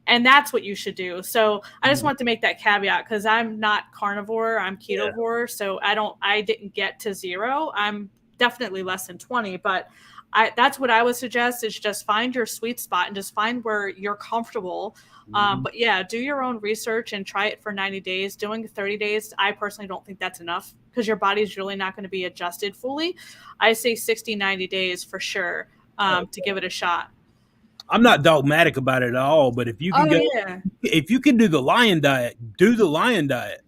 And that's what you should do. So I just want to make that caveat because I'm not carnivore, I'm ketovore. So I didn't get to zero. I'm definitely less than 20, but That's what I would suggest, is just find your sweet spot and just find where you're comfortable. Mhm. But yeah, do your own research and try it for 90 days. Doing 30 days, I personally don't think that's enough, because your body's really not going to be adjusted fully. I say 60, 90 days for sure, Oh, to give it a shot. I'm not dogmatic about it at all, but Oh yeah. if you can do the lion diet, do the lion diet.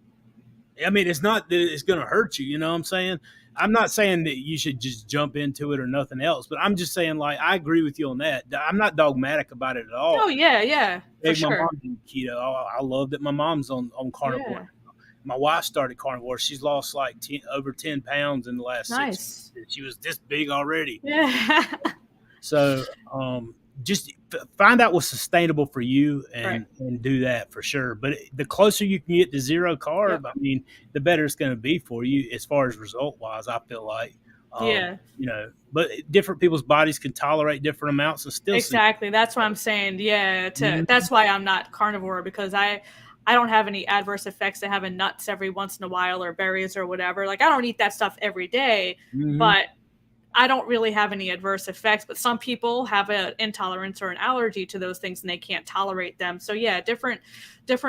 I mean, it's not that it's going to hurt you. You know what I'm saying? I'm not saying that you should just jump into it or nothing else, but I'm just saying, like, I agree with you on that. I'm not dogmatic about it at all. Oh yeah, yeah, for My sure. mom did keto. I love that my mom's on carnivore. Yeah. My wife started carnivore. She's lost like over 10 pounds in the last 6 Nice. months. She was this big already. Yeah. So just find out what's sustainable for you Right. and do that for sure. But the closer you can get to zero Yep. carb, I mean, the better it's going to be for you as far as result wise. I feel like, Yeah. but different people's bodies can tolerate different amounts and still see. Exactly. That's what I'm saying. Yeah. Mhm. That's why I'm not carnivore, because I don't have any adverse effects to having nuts every once in a while, or berries or whatever. Like, I don't eat that stuff every day, Mhm. but I don't really have any adverse effects. But some people have an intolerance or an allergy to those things, and they can't tolerate them. So yeah, different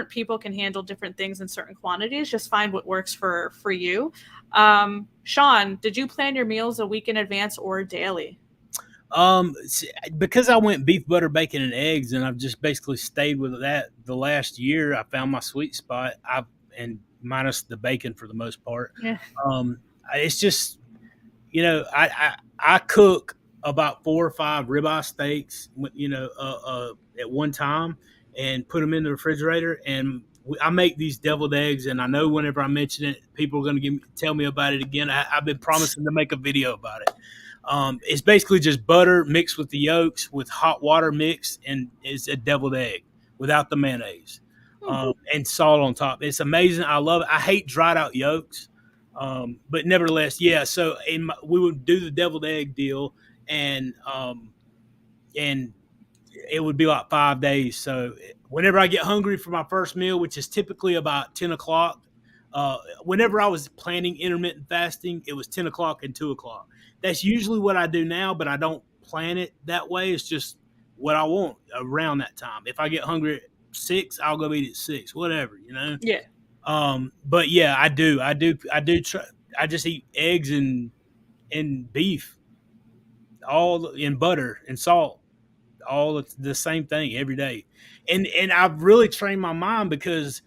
people can handle different things in certain quantities. Just find what works for you. Sean, did you plan your meals a week in advance or daily? Because I went beef, butter, bacon, and eggs, and I've just basically stayed with that the last year. I found my sweet spot. And minus the bacon for the most part. Yeah. It's just I cook about 4 or 5 ribeye steaks, at one time, and put them in the refrigerator. And I make these deviled eggs, and I know whenever I mention it, people are going to tell me about it again. I've been promising to make a video about it. It's basically just butter mixed with the yolks with hot water mixed, and it's a deviled egg without the mayonnaise, Hmm. and salt on top. It's amazing. I love it. I hate dried out yolks. But nevertheless, yeah. So we would do the deviled egg deal, and it would be like 5 days. So whenever I get hungry for my first meal, which is typically about 10 o'clock, whenever I was planning intermittent fasting, it was 10 o'clock and 2 o'clock. That's usually what I do now, but I don't plan it that way. It's just what I want around that time. If I get hungry at 6, I'll go eat at 6, whatever. Yeah. But yeah, I do try. I just eat eggs and beef, all in butter and salt, all the same thing every day. And I've really trained my mind, because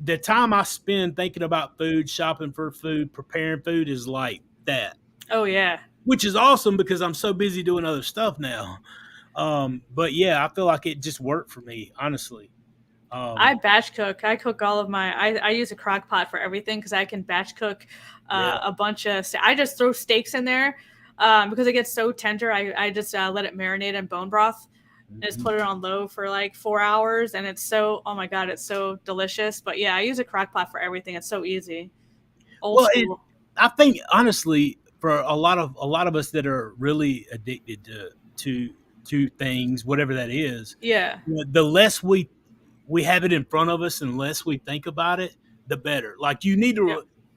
the time I spend thinking about food, shopping for food, preparing food is like that, Oh yeah. which is awesome because I'm so busy doing other stuff now. But yeah, I feel like it just worked for me, honestly. I Um, batch cook. I cook all of my. I use a crock pot for everything, because I can batch cook yeah. a bunch of. I just throw steaks in there, because it gets so tender. I just let it marinate in bone broth, and just Mhm. put it on low for like 4 hours, and it's so, oh my god, it's so delicious. But yeah, I use a crock pot for everything. It's so easy, old Well, school. I think honestly, for a lot of us that are really addicted to things, whatever that is, Yeah, the less we have it in front of us and the less we think about it, the better. Like yeah,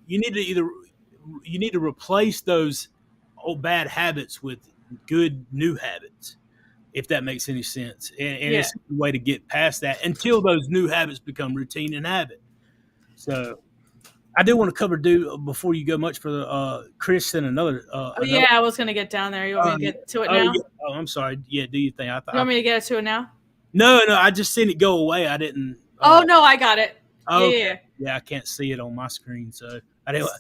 you need to replace those old bad habits with good new habits, if that makes any sense. And yeah. it's a way to get past that until those new habits become routine and habit. So I do want to cover do before you go much further. Chris and Oh another. yeah, I was gonna get down there. You want me to get to it Oh now? yeah. Oh, I'm sorry. Yeah, do you think You want me to get to it now? no, I just seen it go away. I didn't. Oh no, I got it. Yeah, Okay. yeah. Yeah, I can't see it on my screen, so I Yeah. didn't.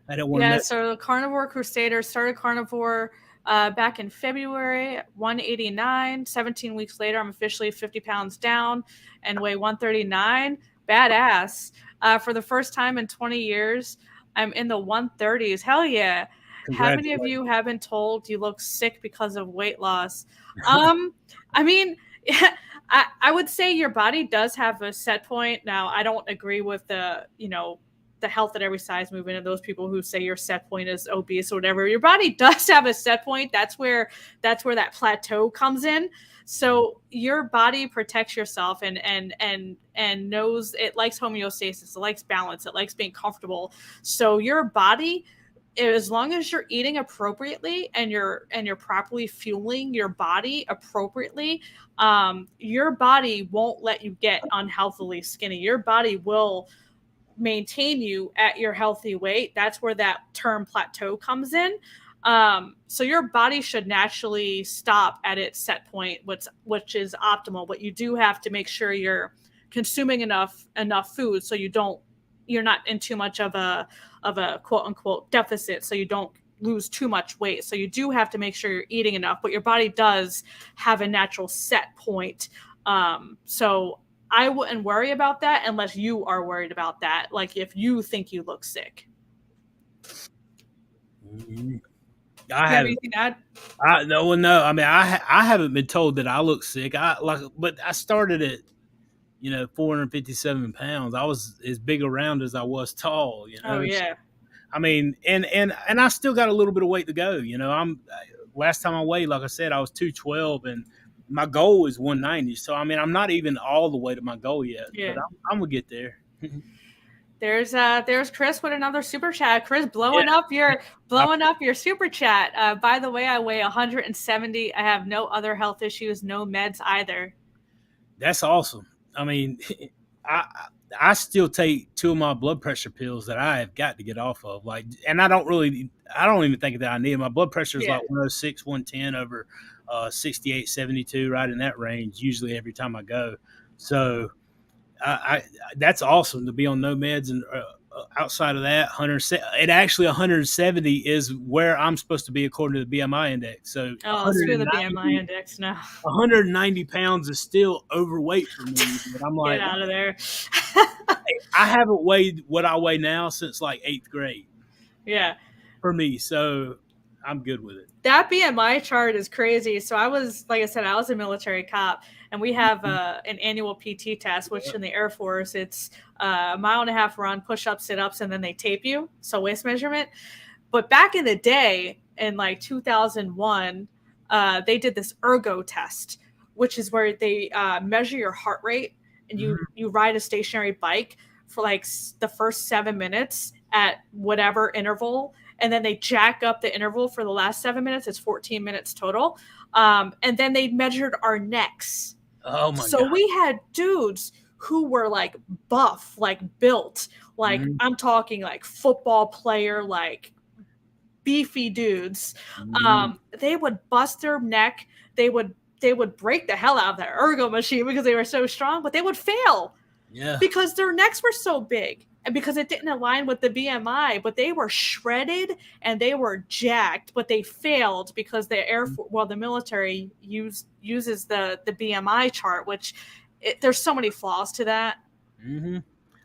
I didn't want to Yeah, mess. so Carnivore Crusader started Carnivore back in February, 189. 17 weeks later, I'm officially 50 pounds down and weigh 139. Badass. For the first time in 20 years, I'm in the 130s. Hell yeah. How many of you Congratulations. have been told you look sick because of weight loss? Um, I mean, I would say your body does have a set point. Now, I don't agree with the health at every size movement and those people who say your set point is obese or whatever. Your body does have a set point. That's where that plateau comes in. So your body protects yourself and knows, it likes homeostasis, it likes balance, it likes being comfortable. So your body as long as you're eating appropriately and you're properly fueling your body appropriately, your body won't let you get unhealthily skinny. Your body will maintain you at your healthy weight. That's where that term plateau comes in. So your body should naturally stop at its set point, which is optimal. But you do have to make sure you're consuming enough food so you're not in too much of a quote unquote deficit, so you don't lose too much weight. So you do have to make sure you're eating enough, but your body does have a natural set point. So I wouldn't worry about that unless you are worried about that. Like if you think you look sick. Mm-hmm. Do you have anything to add? No. I mean, I haven't been told that I look sick. But I started at 457 pounds. I was as big around as I was tall. Oh yeah. I mean, and I still got a little bit of weight to go. Last time I weighed, like I said, I was 212, and my goal is 190. So I mean, I'm not even all the way to my goal yet, Yeah. but I'm gonna get there. There's Chris with another super chat. Chris blowing up your super chat. By the way, I weigh 170. I have no other health issues, no meds either. That's awesome. I mean, I still take 2 of my blood pressure pills that I have got to get off of. And I don't even think that I need them. My blood pressure is like 106, 110 over 68, 72, right in that range, usually every time I go. So I that's awesome to be on no meds. And outside of that, 170 is where I'm supposed to be according to the BMI index. So screw the BMI index now. 190 pounds is still overweight for me. But I'm like, get out of there. I haven't weighed what I weigh now since like 8th grade. Yeah. For me, so I'm good with it. That BMI chart is crazy. So I was a military cop, and we have an annual PT test, which in the Air Force, it's a 1.5 mile run, push-ups, sit-ups, and then they tape you. So waist measurement. But back in the day, in like 2001, they did this ergo test, which is where they measure your heart rate, and you ride a stationary bike for like the first 7 minutes at whatever interval, and then they jack up the interval for the last 7 minutes. It's 14 minutes total. And then they measured our necks. Oh my God. So we had dudes who were like buff, like built, like I'm talking like football player, like beefy dudes. They would bust their neck. They would break the hell out of that ergo machine because they were so strong, but they would fail. Yeah. Because their necks were so big and because it didn't align with the BMI, but they were shredded and they were jacked, but they failed because the military uses the BMI chart, which there's so many flaws to that. Mm-hmm.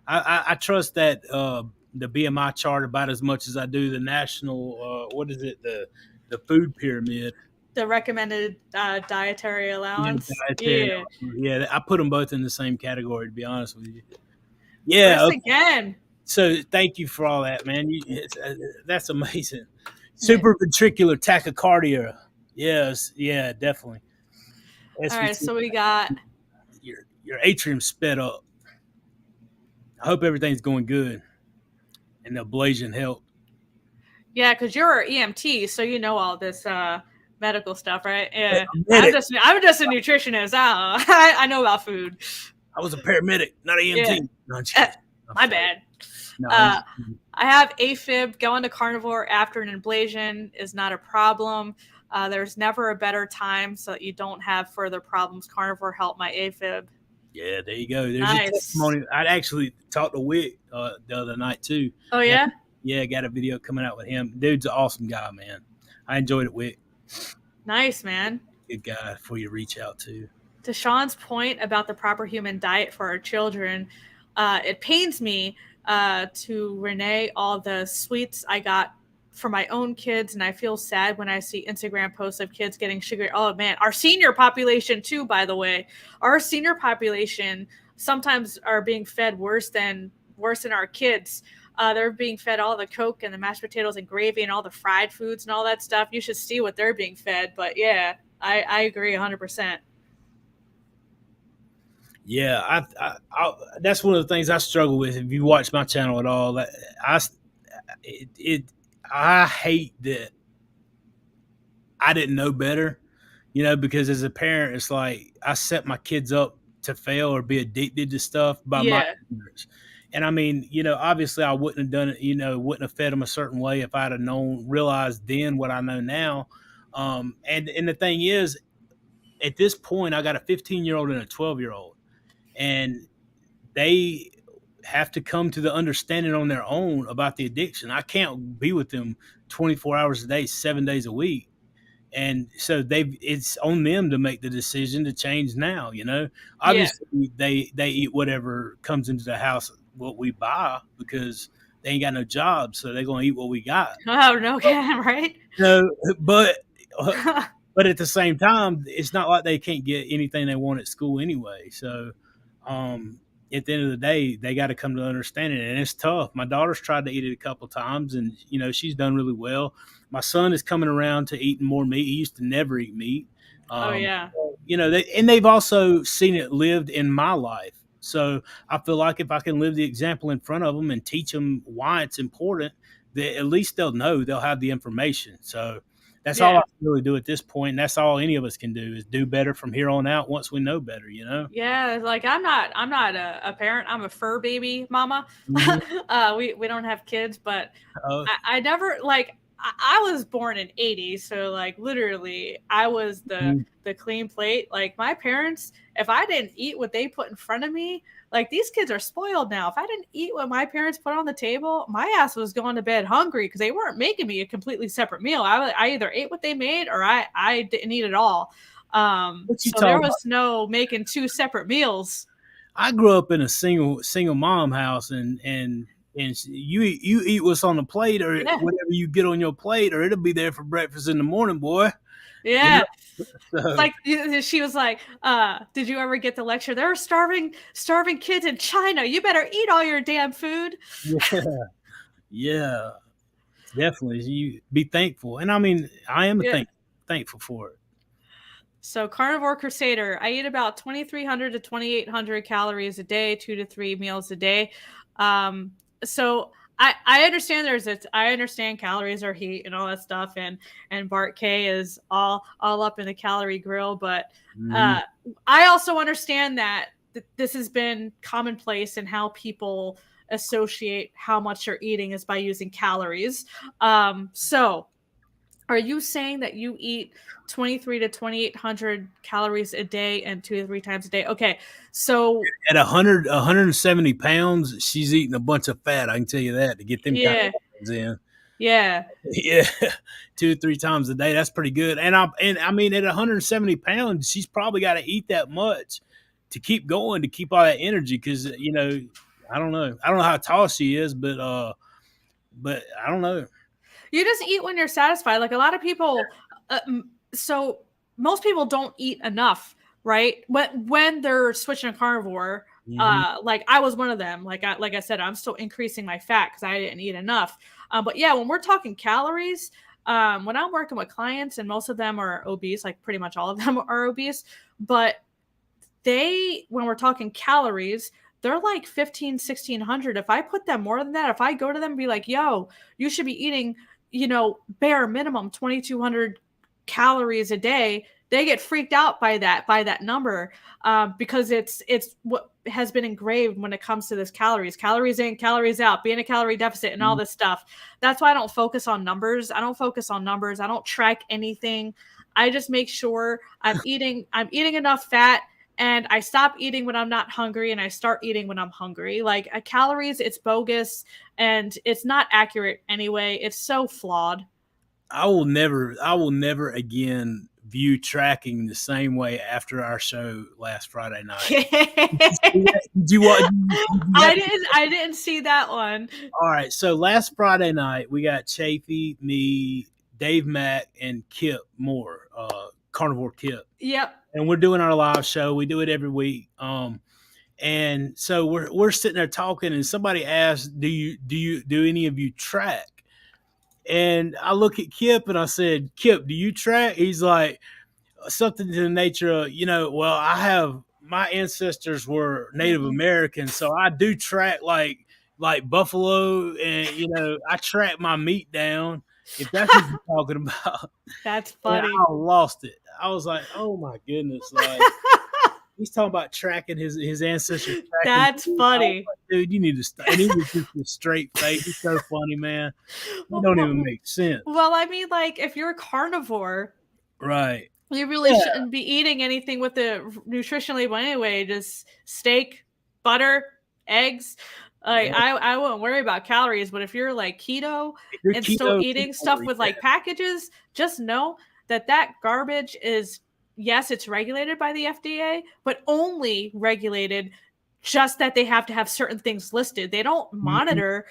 I trust that the BMI chart about as much as I do the national, the food pyramid. The recommended dietary allowance. Yeah, I put them both in the same category, to be honest with you. Yeah. Again. So thank you for all that, man. That's amazing. Supraventricular tachycardia. Yes. Yeah, definitely. All right. So we got your atrium sped up. I hope everything's going good. And the ablation helped. Yeah, because you're an EMT, so you know all this medical stuff, right? Yeah. I'm just a nutritionist. I know about food. I was a paramedic, not an EMT. Yeah. My bad. No, I have AFib. Going to Carnivore after an ablation is not a problem. There's never a better time so that you don't have further problems. Carnivore helped my AFib. Yeah, there you go. There's a testimony. I actually talked to Wick the other night too. Oh yeah? Yeah, got a video coming out with him. Dude's an awesome guy, man. I enjoyed it, Wick. Nice, man. Good guy for you to reach out to. To Sean's point about the proper human diet for our children, it pains me to renege all the sweets I got for my own kids, and I feel sad when I see Instagram posts of kids getting sugar. Oh man, our senior population too, by the way. Our senior population sometimes are being fed worse than our kids. They're being fed all the Coke and the mashed potatoes and gravy and all the fried foods and all that stuff. You should see what they're being fed. But yeah, I agree 100%. Yeah, I that's one of the things I struggle with. If you watch my channel at all, I hate that I didn't know better, because as a parent, it's like I set my kids up to fail or be addicted to stuff by my Yeah. ignorance. And I mean, obviously I wouldn't have done it, wouldn't have fed them a certain way if I'd have realized then what I know now. And the thing is, at this point, I got a 15-year-old and a 12-year-old, and they have to come to the understanding on their own about the addiction. I can't be with them 24 hours a day, 7 days a week. And so it's on them to make the decision to change now. Yeah. Obviously they eat whatever comes into the house, what we buy, because they ain't got no job, so they're going to eat what we got. Oh, no, right? No, but uh, but at the same time, it's not like they can't get anything they want at school anyway. So, um, at the end of the day, they got to come to understanding it, and it's tough. My daughter's tried to eat it a couple of times, and she's done really well. My son is coming around to eating more meat. He used to never eat meat. Oh, Um, yeah. they've also seen it lived in my life. So I feel like if I can live the example in front of them and teach them why it's important, that at least they'll know, they'll have the information. So that's all Yeah. I can really do at this point. And that's all any of us can do, is do better from here on out once we know better. Yeah, like I'm not a parent. I'm a fur baby mama. Mm-hmm. We don't have kids, but Uh, I never like I was born in '80s, so like literally I was mhm. the clean plate. Like my parents, if I didn't eat what they put in front of me, like these kids are spoiled now. If I didn't eat what my parents put on the table, my ass was going to bed hungry because they weren't making me a completely separate meal. I either ate what they made or I didn't eat at all. What you So there talking about? was no making two separate meals. I grew up in a single mom house, and you eat what's on the plate, or Yeah. whatever you get on your plate, or it'll be there for breakfast in the morning, boy. You Yeah. know, It's so like she was like, did you ever get the lecture? There are starving kids in China. You better eat all your damn food. yeah, yeah, definitely. You be thankful, and I mean, I am Yeah. thankful for it. So Carnivore Crusader, I eat about 2,300 to 2,800 calories a day, 2 to 3 meals a day. So I understand I understand calories are heat and all that stuff, and Bart K is all up in the calorie grill, but Mhm. uh, I also understand that this has been commonplace in how people associate how much you're eating is by using calories. So are you saying that you eat 23 to 2,800 calories a day and 2 to 3 times a day? Okay. So, At 170 pounds, she's eating a bunch of fat. I can tell you that, to get them kind yeah. of calories in. Yeah. Yeah, 2 or 3 times a day. That's pretty good. And I mean, at 170 pounds, she's probably got to eat that much to keep going, to keep all that energy. Because I don't know. I don't know how tall she is, but I don't know. You just eat when you're satisfied. Like a lot of people, so most people don't eat enough, right? When they're switching to carnivore, Hmm. like I was one of them. Like I said, I'm still increasing my fat because I didn't eat enough. But yeah, when we're talking calories, when I'm working with clients, and most of them are obese, like pretty much all of them are obese, but when we're talking calories, they're like 15, 1,600. If I put them more than that, if I go to them and be like, yo, you should be eating, bare minimum 2,200 calories a day, they get freaked out by that number, because it's what has been engraved when it comes to this calories in, calories out, being a calorie deficit, and all this stuff. That's why I don't focus on numbers. I don't track anything. I just make sure I'm eating enough fat, and I stop eating when I'm not hungry, and I start eating when I'm hungry. Like calories, it's bogus, and it's not accurate anyway. It's so flawed. I will never again view tracking the same way after our show last Friday night. Did you watch? Did you happen? I didn't see that one. All right. So last Friday night, we got Chafee, me, Dave Mack, and Kip Moore, Carnivore Kip, Yep. and we're doing our live show. We do it every week. And so we're sitting there talking, and somebody asked, "Do any of you track?" And I look at Kip and I said, "Kip, do you track?" He's like, something to the nature of, well, my ancestors were Native American, so I do track, like buffalo, and I track my meat down. If that's what you're talking about, That's and funny. I lost it. I was like, oh my goodness, like he's talking about tracking his ancestors tracking. That's funny. Like, dude, you need to stop. And he was just a straight face. It's so funny, man. It Well, don't even well, make sense. well, I mean, like if you're a carnivore, Right. you really Yeah. shouldn't be eating anything with the nutrition label anyway. Just steak, butter, eggs. Like Yeah. I wouldn't worry about calories, but if you're like keto If you're and still keto, eating stuff with yeah. like packages, just know that that garbage is, yes, it's regulated by the FDA, but only regulated just that they have to have certain things listed. They don't Mhm. monitor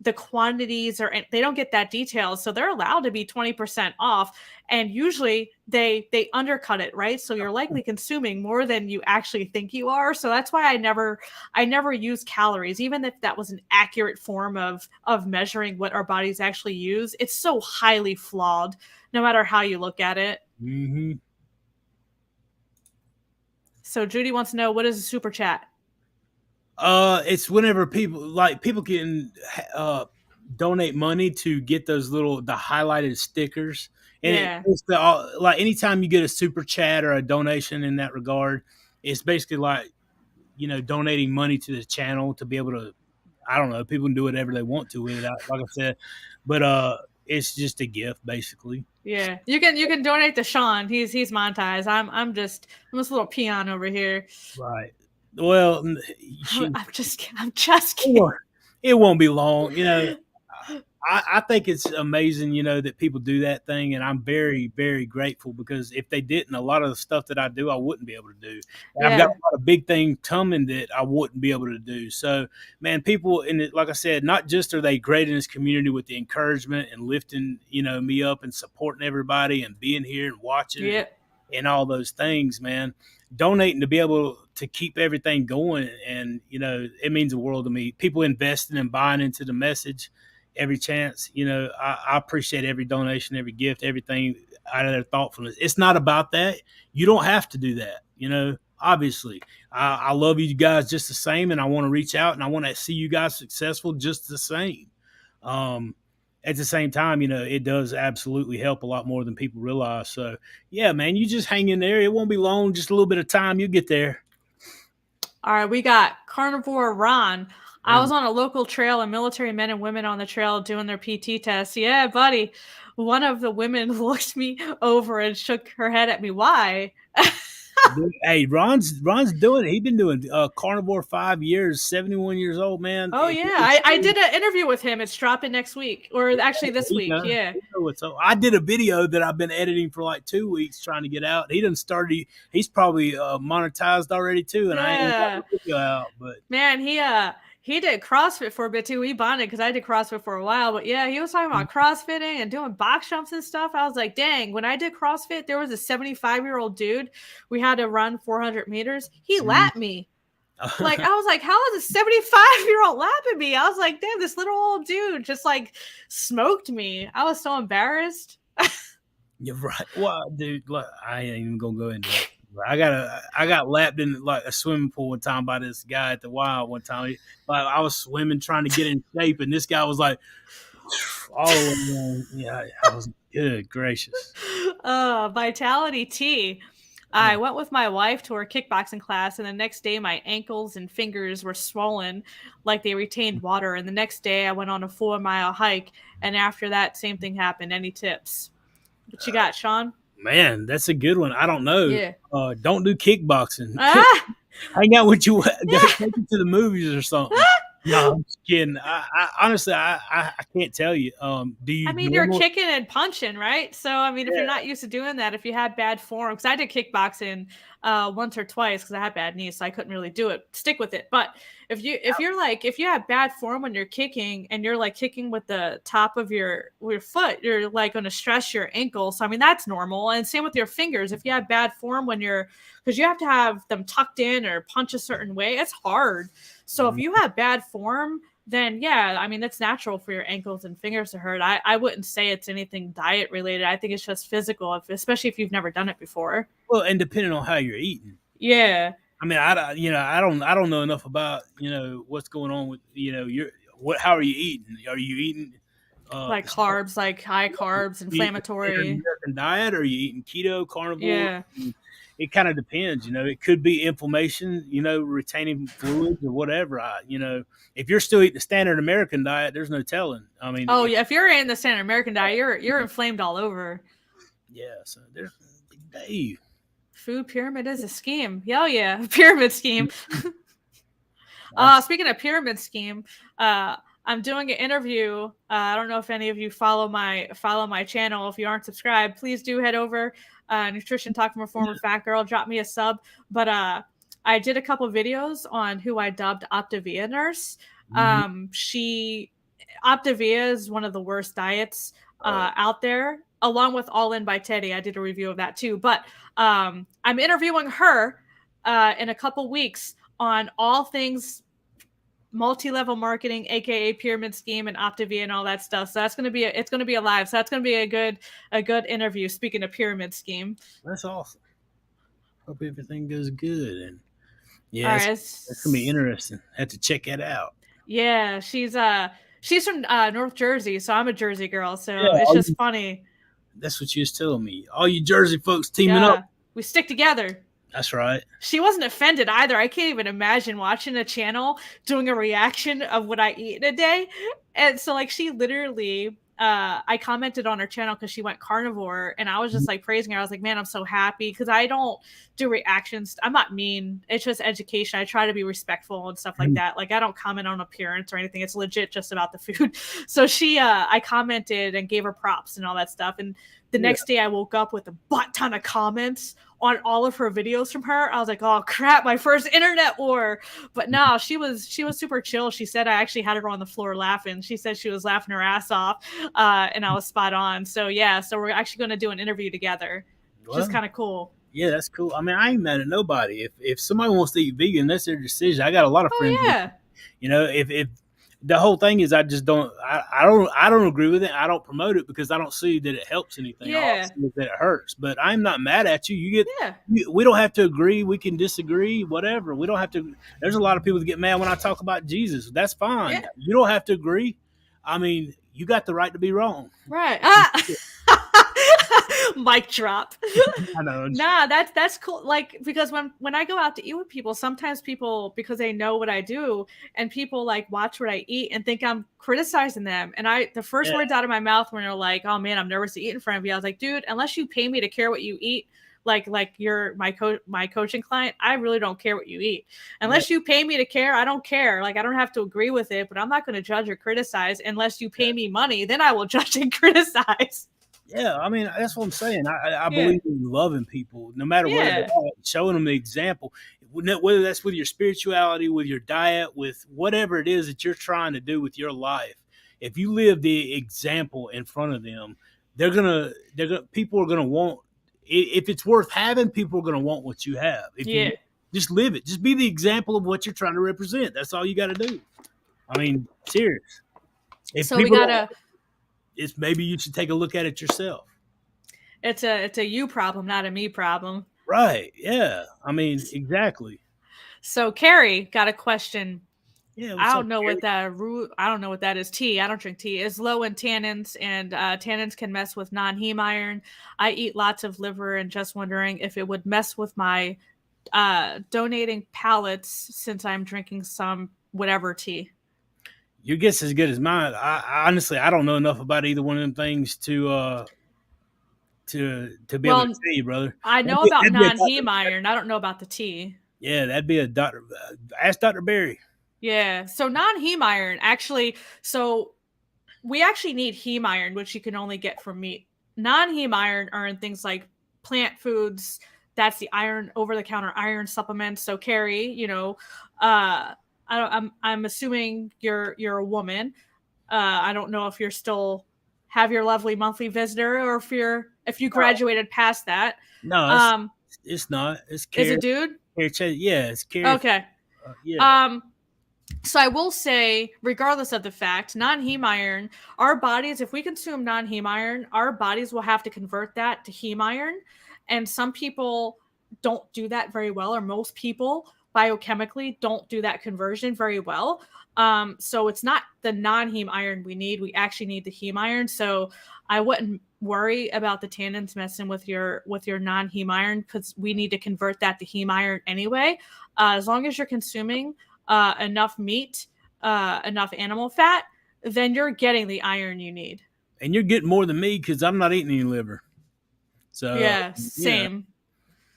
the quantities, or they don't get that detail, so they're allowed to be 20% off, and usually they undercut it, right? So you're likely consuming more than you actually think you are. So that's why I never use calories, even if that was an accurate form of measuring what our bodies actually use. It's so highly flawed no matter how you look at it. Mhm. So Judy wants to know, what is a super chat? It's whenever people can donate money to get the highlighted stickers, and Yeah. it's like anytime you get a super chat or a donation in that regard, it's basically like donating money to the channel to be able to. I don't know. People can do whatever they want to with it, like I said, but it's just a gift, basically. Yeah, you can donate to Sean. He's monetized. I'm this little peon over here. Right. Well, I'm just it kidding. won't, it won't be long. I think it's amazing, that people do that thing, and I'm very, very grateful because if they didn't, a lot of the stuff that I do, I wouldn't be able to do. And I've got a Yeah, lot of big things coming that I wouldn't be able to do. So, man, people, like I said, not just are they great in this community with the encouragement and lifting, me up and supporting everybody and being here and watching yeah, and all those things, man. Donating to be able to keep everything going, and it means the world to me. People investing and buying into the message every chance. I appreciate every donation, every gift, everything out of their thoughtfulness. It's not about that. You don't have to do that. Obviously, I love you guys just the same, and I want to reach out and I want to see you guys successful just the same. Um, at the same time, it does absolutely help a lot more than people realize. So, yeah, man, you just hang in there. It won't be long, just a little bit of time. You'll get there. All right, we got Carnivore Ron. I Um, was on a local trail and military men and women on the trail doing their PT tests. Yeah, buddy. One of the women looked me over and shook her head at me. Why? Hey, Ron's doing it. He's been doing carnivore 5 years, 71 years old, man. Oh yeah, I did an interview with him. It's dropping next week, or actually this week. Yeah. I did a video that I've been editing for like 2 weeks trying to get out. He done started. He's probably monetized already too, and I ain't got Yeah. the video out. But Man, he did CrossFit for a bit too. We bonded because I did CrossFit for a while. But yeah, he was talking about CrossFitting and doing box jumps and stuff. I was like, dang, when I did CrossFit, there was a 75-year-old dude. We had to run 400 meters. He lapped me. Like, I was like, how is a 75-year-old lapping me? I was like, damn, this little old dude just like smoked me. I was so embarrassed. you're right. Well, dude, look, I ain't even gonna go into that. I got lapped in like a swimming pool one time by this guy at the wild one time. Like I was swimming trying to get in shape, and this guy was like all the way down. Yeah, I was good gracious. Vitality T. I went with my wife to her kickboxing class, and the next day my ankles and fingers were swollen like they retained water. And the next day I went on a 4-mile hike, and after that, same thing happened. Any tips? What you got, Sean? Man, that's a good one. I don't know. Yeah. Don't do kickboxing. Ah! Hang out with you. Go take you to the movies or something. No, I'm just kidding. I honestly, I can't tell you. Do I you mean, you're normal? kicking and punching, right? So, I mean, if you're Yeah. not used to doing that, if you had bad form, because I did kickboxing once or twice because I had bad knees, so I couldn't really do it, stick with it. But if you have bad form when you're kicking and you're like kicking with the top of your foot, you're like going to stress your ankle. So, I mean, that's normal. And same with your fingers. If you have bad form because you have to have them tucked in or punch a certain way, it's hard. So if you have bad form, then yeah, I mean, it's natural for your ankles and fingers to hurt. I wouldn't say it's anything diet related. I think it's just physical, especially if you've never done it before. Well, and depending on how you're eating. Yeah. I mean, I don't know enough about what's going on with your how are you eating? Are you eating Like carbs, like high carbs, you eating the standard inflammatory. American diet, or are you eating keto, carnivore? Yeah. It kind of depends. It could be inflammation, retaining fluids or whatever. If you're still eating the standard American diet, there's no telling. I mean, Oh yeah, if you're in the standard American diet, you're inflamed all over. yeah. So there's Dave. Food pyramid is a scheme. Hell yeah, pyramid scheme. Speaking of pyramid scheme, I'm doing an interview. I don't know if any of you follow my channel. If you aren't subscribed, please do head over. Nutrition Talk from a Former Fat Girl. Drop me a sub. But I did a couple videos on who I dubbed Optavia Nurse. Optavia is one of the worst diets out there, along with All In by Teddy. I did a review of that too. But I'm interviewing her in a couple weeks on all things multi-level marketing, aka pyramid scheme, and Optavia and all that stuff. So that's it's gonna be a live. So that's gonna be a good interview. Speaking of pyramid scheme, that's awesome. Hope everything goes good, and yeah, it's gonna be interesting. Have to check that out. Yeah, she's from North Jersey, so I'm a Jersey girl. So it's just funny. That's what you was telling me. All you Jersey folks teaming up. We stick together. That's right. She wasn't offended either. I can't even imagine watching a channel doing a reaction of what I eat in a day. And so like she literally I commented on her channel because she went carnivore, and I was just like praising her. I was like, man, I'm so happy, because I don't do reactions. I'm not mean. It's just education. I try to be respectful and stuff like that. Like I don't comment on appearance or anything. It's legit just about the food. So I commented and gave her props and all that stuff. And the next day I woke up with a butt ton of comments on all of her videos from her. I was like, oh crap, my first internet war. But no, she was super chill. She said I actually had her on the floor laughing. She said she was laughing her ass off, and I was spot on. So yeah, so we're actually going to do an interview together, which is kind of cool. Yeah, that's cool. I mean, I ain't mad at nobody. If somebody wants to eat vegan, that's their decision. I got a lot of friends. Yeah. If the whole thing is, I just don't. I don't agree with it. I don't promote it because I don't see that it helps anything. Yeah. All I see is that it hurts. But I'm not mad at you. We don't have to agree. We can disagree. Whatever. We don't have to. There's a lot of people that get mad when I talk about Jesus. That's fine. Yeah. You don't have to agree. I mean, you got the right to be wrong. Right. Mic drop. I know. Nah, that's cool. Like, because when I go out to eat with people, sometimes people, because they know what I do, and people like watch what I eat and think I'm criticizing them. And the first words out of my mouth when they're like, oh man, I'm nervous to eat in front of you, I was like, dude, unless you pay me to care what you eat, like you're my coaching client, I really don't care what you eat. Unless you pay me to care, I don't care. Like, I don't have to agree with it, but I'm not going to judge or criticize unless you pay me money. Then I will judge and criticize. Yeah, I mean, that's what I'm saying. I believe in loving people, no matter what they are, showing them the example, whether that's with your spirituality, with your diet, with whatever it is that you're trying to do with your life. If you live the example in front of them, people are gonna want. If it's worth having, people are gonna want what you have. If you just live it, just be the example of what you're trying to represent. That's all you got to do. I mean, serious. So we gotta. It's maybe you should take a look at it yourself. It's a you problem, not a me problem. Right. Yeah. I mean, exactly. So Carrie got a question. Yeah. I don't know what that is. Tea. I don't drink tea. It's low in tannins, and tannins can mess with non-heme iron. I eat lots of liver, and just wondering if it would mess with my donating palates since I'm drinking some whatever tea. Your guess is as good as mine. I honestly, I don't know enough about either one of them things to be able to tell you, brother. I know about non-heme iron. I don't know about the tea. Yeah, that'd be a doctor. Ask Dr. Berry. Yeah. So non-heme iron, actually, so we actually need heme iron, which you can only get from meat. Non-heme iron are in things like plant foods. That's the iron, over-the-counter iron supplements. So Carrie, I'm assuming you're a woman. I don't know if you're still have your lovely monthly visitor, or if you graduated past that. No, it's not. It's Carrie. Is it dude? Yeah, it's Carrie. Okay. So I will say, regardless of the fact, non-heme iron, our bodies, if we consume non-heme iron, our bodies will have to convert that to heme iron. And some people don't do that very well, or most people biochemically don't do that conversion very well. So it's not the non-heme iron we need. We actually need the heme iron. So I wouldn't worry about the tannins messing with your non-heme iron, because we need to convert that to heme iron anyway. As long as you're consuming enough meat, enough animal fat, then you're getting the iron you need. And you're getting more than me because I'm not eating any liver. So Yeah, same.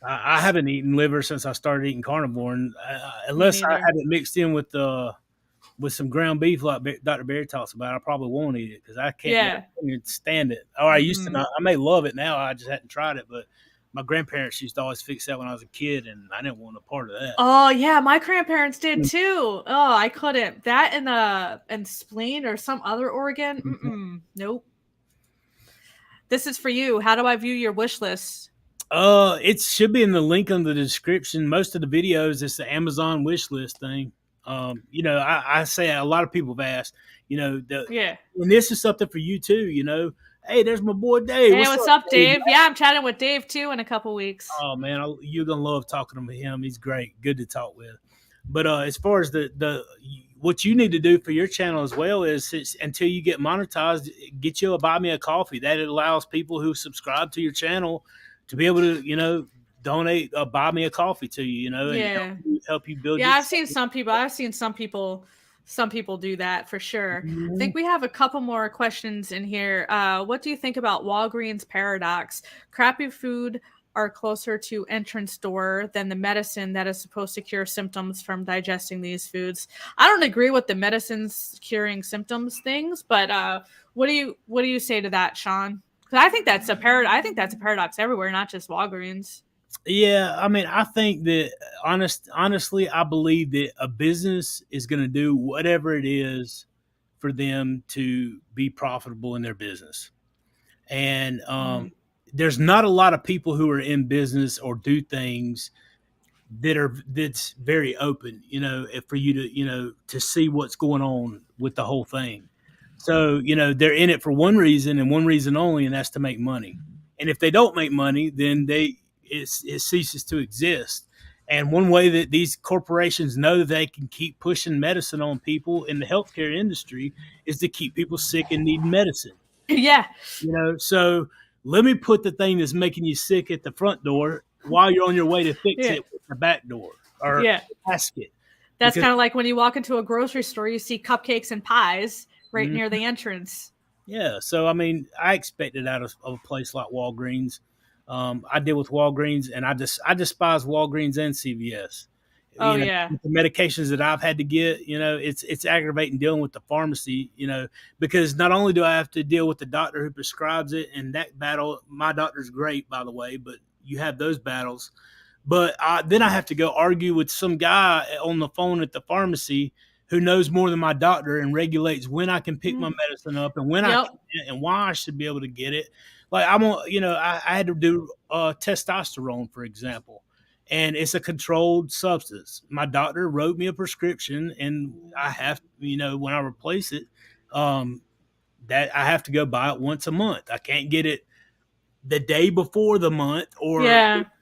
I haven't eaten liver since I started eating carnivore, and Me unless I neither. have it mixed in with some ground beef like Dr. Barry talks about, I probably won't eat it because I Yeah. can't stand it. Or I used to Mm-mm. not. I may love it now. I just hadn't tried it, but my grandparents used to always fix that when I was a kid, and I didn't want a part of that. Oh yeah, my grandparents did too. Oh, I couldn't. That and spleen or some other organ. Nope. This is for you. How do I view your wish list? It should be in the link in the description. Most of the videos, it's the Amazon wish list thing. I say a lot of people have asked, Yeah. and this is something for you too. Hey, there's my boy Dave. Hey, what's up, Dave? Yeah, I'm chatting with Dave too in a couple weeks. Oh man, you're gonna love talking to him. He's great, good to talk with. But as far as the what you need to do for your channel as well is until you get monetized, get you a buy me a coffee. That allows people who subscribe to your channel to be able to donate buy me a coffee to you. Yeah. And help you build. Yeah, I've seen some people do that for sure. I think we have a couple more questions in here. What do you think about Walgreens paradox? Crappy food are closer to entrance door than the medicine that is supposed to cure symptoms from digesting these foods. I don't agree with the medicines curing symptoms things, but what do you say to that, Sean? Because I think that's a paradox everywhere, not just Walgreens. Yeah, I mean, I think that honestly, I believe that a business is going to do whatever it is for them to be profitable in their business. And there's not a lot of people who are in business or do things that's very open, for you to see what's going on with the whole thing. So, they're in it for one reason and one reason only, and that's to make money. And if they don't make money, then it ceases to exist. And one way that these corporations know they can keep pushing medicine on people in the healthcare industry is to keep people sick and needing medicine. Yeah. So let me put the thing that's making you sick at the front door while you're on your way to fix it with the back door or basket. That's kind of like when you walk into a grocery store, you see cupcakes and pies right near the entrance. Yeah. So, I mean, I expected out of a place like Walgreens. I deal with Walgreens, and I despise Walgreens and CVS. Oh, the medications that I've had to get, it's aggravating dealing with the pharmacy, because not only do I have to deal with the doctor who prescribes it, and that battle, my doctor's great, by the way, but you have those battles. But then I have to go argue with some guy on the phone at the pharmacy who knows more than my doctor and regulates when I can pick my medicine up and when I can and why I should be able to get it. Like I had to do testosterone, for example, and it's a controlled substance. My doctor wrote me a prescription, and I have, when I replace it, that I have to go buy it once a month. I can't get it the day before the month or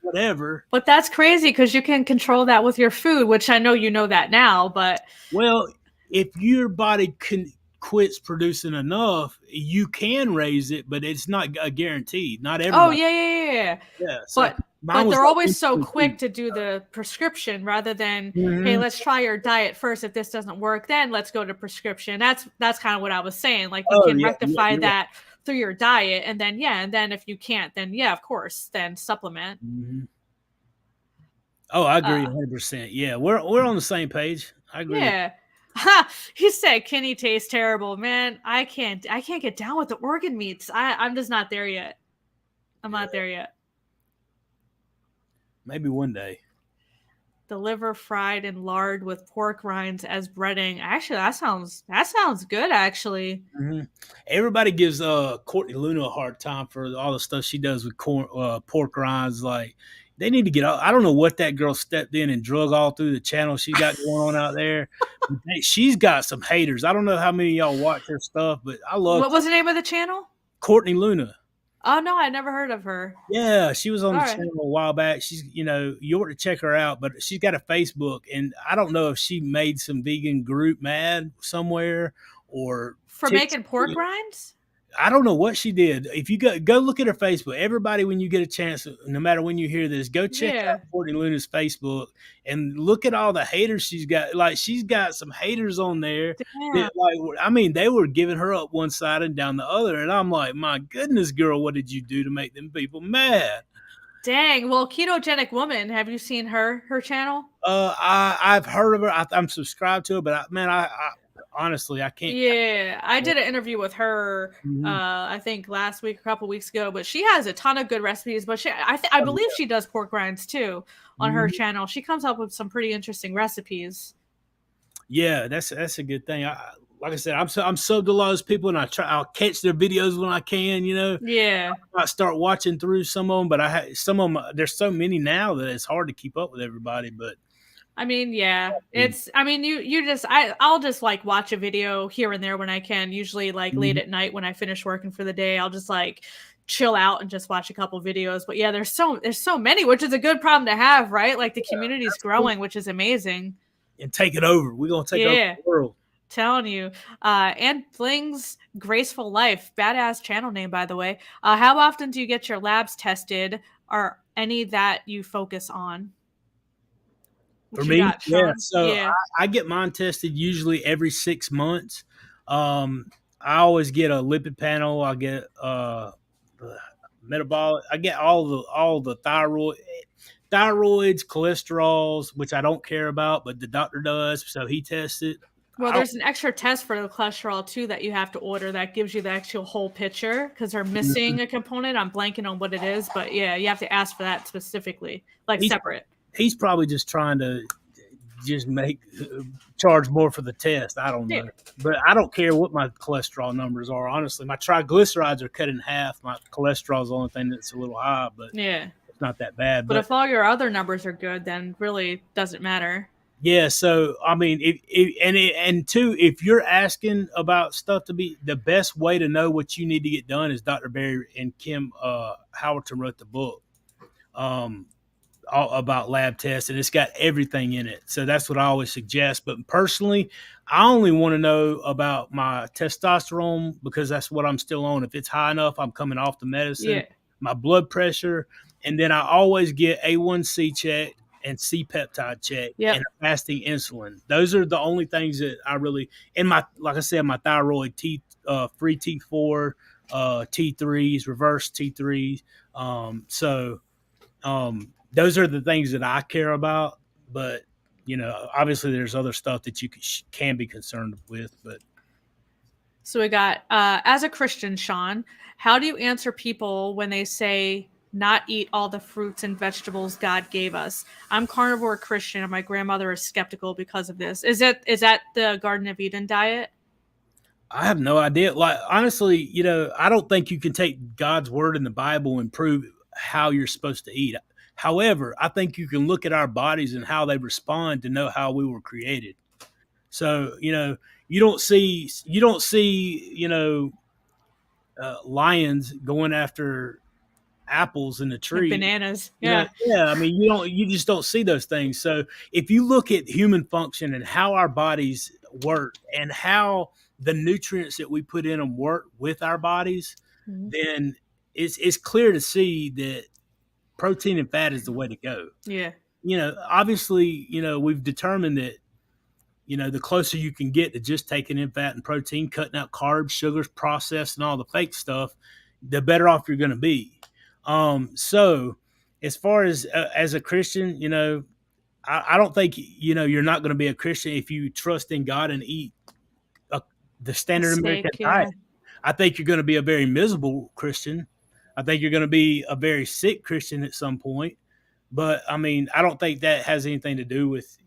whatever. But that's crazy because you can control that with your food, which I know you know that now, but. Well, if your body quits producing enough, you can raise it, but it's not a guarantee. Not everybody. Oh, yeah. So but they're always so quick to do the prescription rather than, hey, let's try your diet first. If this doesn't work, then let's go to prescription. That's kind of what I was saying. Like you can rectify that through your diet, and then if you can't, then of course, then supplement. Oh, I agree 100%. Yeah, we're on the same page. I agree. Yeah. He said kidney tastes terrible, man. I can't get down with the organ meats. I'm just not there yet. I'm not there yet. Maybe one day. The liver fried in lard with pork rinds as breading. Actually, that sounds good. Actually, everybody gives Courtney Luna a hard time for all the stuff she does with pork rinds. Like they need to get out. I don't know what that girl stepped in and drug all through the channel she got going on out there. She's got some haters. I don't know how many of y'all watch her stuff, but I love. What was the name of the channel? Courtney Luna. Oh no, I never heard of her. Yeah, she was on All the right. channel a while back. She's, you ought to check her out, but she's got a Facebook, and I don't know if she made some vegan group mad somewhere or For TikTok. making pork rinds? I don't know what she did. If you go look at her Facebook, everybody, when you get a chance, no matter when you hear this, go check Yeah. out Courtney Luna's Facebook and look at all the haters she's got. Like, she's got some haters on there Damn. that, like, I mean, they were giving her up one side and down the other, and I'm like, my goodness, girl, what did you do to make them people mad? Dang. Well, ketogenic woman. Have you seen her channel? I've heard of her. I'm subscribed to her, but man, I honestly I can't. Yeah, I did an interview with her. Mhm. I think last week, a couple weeks ago. But she has a ton of good recipes. But I Oh, believe yeah. she does pork rinds too on her Mhm. channel. She comes up with some pretty interesting recipes. Yeah, that's a good thing. Like I said, I'm subbed to a lot of those people, and I'll catch their videos when I can. Yeah. I start watching through some of them, but some of them. There's so many now that it's hard to keep up with everybody. But I mean, yeah, mm, it's. I mean, you just. I'll just like watch a video here and there when I can. Usually, like late mhm. at night when I finish working for the day, I'll just like chill out and just watch a couple videos. But yeah, there's so many, which is a good problem to have, right? Like the community's Absolutely. growing, which is amazing. And take it over. We're gonna take over Yeah, the world. telling you. And Bling's Graceful Life, badass channel name, by the way. How often do you get your labs tested? Are any that you focus on? For What you me, got, yeah. Sean? So Yeah. I get mine tested usually every 6 months. I always get a lipid panel. I get metabolic. I get all the thyroids, cholesterols, which I don't care about, but the doctor does, so he tests it. Well, I don't. there's an extra test for the cholesterol too that you have to order that gives you the actual whole picture because they're missing a component. I'm blanking on what it is, but yeah, you have to ask for that specifically, like He's separate. he's probably just trying to just make charge more for the test. I don't Yeah. know, but I don't care what my cholesterol numbers are. Honestly, my triglycerides are cut in half. My cholesterol is the only thing that's a little high, but Yeah. it's not that bad. But But if all your other numbers are good, then really doesn't matter. yeah, so I mean, and two, if you're asking about stuff to be the best way to know what you need to get done is Dr. Barry and Kim Howerton wrote the book. Um, all about lab tests, and it's got everything in it. So that's what I always suggest. But personally, I only want to know about my testosterone because that's what I'm still on. If it's high enough, I'm coming off the medicine, Yeah. my blood pressure, and then I always get A1C checked and C peptide checked and Yep. a fasting insulin. Those are the only things that I really, and my, like I said, my thyroid free T4, T3s, reverse T3s. Those are the things that I care about. But obviously, there's other stuff that you can be concerned with. But So we got as a Christian, Sean, how do you answer people when they say not eat all the fruits and vegetables God gave us? I'm carnivore Christian and my grandmother is skeptical because of this. Is that the Garden of Eden diet? I have no idea. Like, honestly, I don't think you can take God's word in the Bible and prove how you're supposed to eat. However, I think you can look at our bodies and how they respond to know how we were created. So, you don't see lions going after apples in the Like tree. bananas. Yeah. Yeah, I mean, you just don't see those things. So if you look at human function and how our bodies work and how the nutrients that we put in them work with our bodies, Mhm. then it's clear to see that protein and fat is the way to go. Yeah. Obviously, we've determined that the closer you can get to just taking in fat and protein, cutting out carbs, sugars, processed, and all the fake stuff, the better off you're going to be. So, as far as a Christian, I don't think you're not going to be a Christian if you trust in God and eat a, the A standard American steak. diet. Yeah. I think you're going to be a very miserable Christian. I think you're going to be a very sick Christian at some point. But I mean, I don't think that has anything to do with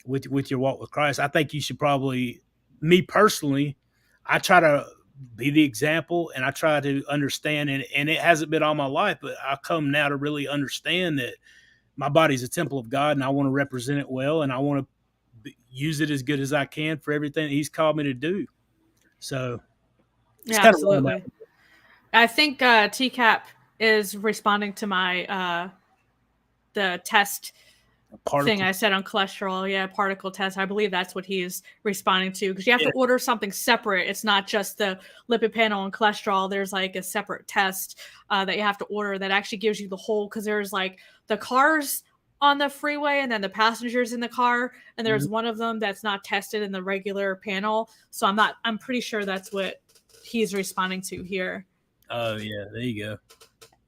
with your walk with Christ. I think you should probably, me personally, I try to be the example and I try to understand, and it hasn't been all my life, but I come now to really understand that my body's a temple of God and I want to represent it well and I want to use it as good as I can for everything He's called me to do. So it's Yeah, kind of where I'm absolutely. at. I think TCAP is responding to my the test thing Particle. I said on cholesterol. Yeah, particle test. I believe that's what he's responding to, because you have to order something separate. It's not just the lipid panel and cholesterol. There's like a separate test that you have to order that actually gives you the whole, because there's like the cars on the freeway and then the passengers in the car, and there's one of them that's not tested in the regular panel. So I'm pretty sure that's what he's responding to here. Oh yeah, there you go.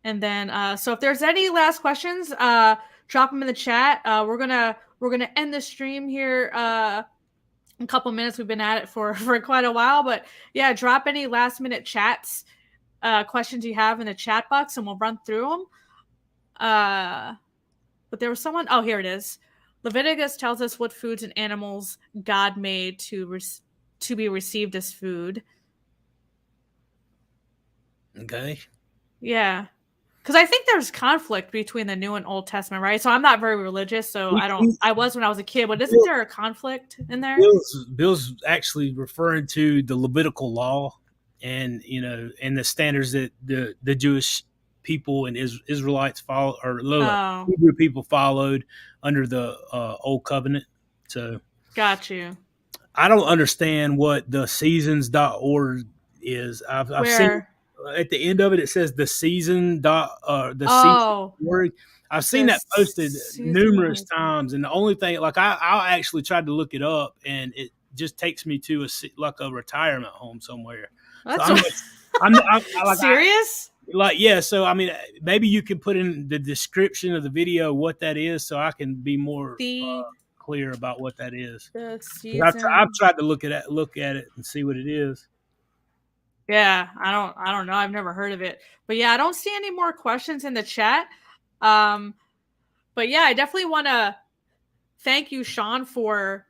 And then so if there's any last questions, drop them in the chat. We're gonna end the stream here in a couple minutes. We've been at it for quite a while, but yeah, drop any last minute chats, questions you have in the chat box, and we'll run through them. But there was someone. Oh, here it is. Leviticus tells us what foods and animals God made to be received as food. Okay. Yeah. Because I think there's conflict between the New and Old Testament, right? So I'm not very religious, so I was when I was a kid, but isn't there a conflict in there? Bill's actually referring to the Levitical law, and and the standards that the Jewish people and Israelites follow, or Hebrew people followed under the Old Covenant. So got you. I don't understand what the seasons.org is. I've seen at the end of it, it says the season season.org. I've seen that posted numerous times, and the only thing, like I actually tried to look it up, and it just takes me to a retirement home somewhere. That's so I'm like, serious. So I mean, maybe you can put in the description of the video what that is, so I can be more clear about what that is. I've tried to look at it and see what it is. Yeah, I don't know. I've never heard of it. But yeah, I don't see any more questions in the chat. But yeah, I definitely want to thank you, Sean, for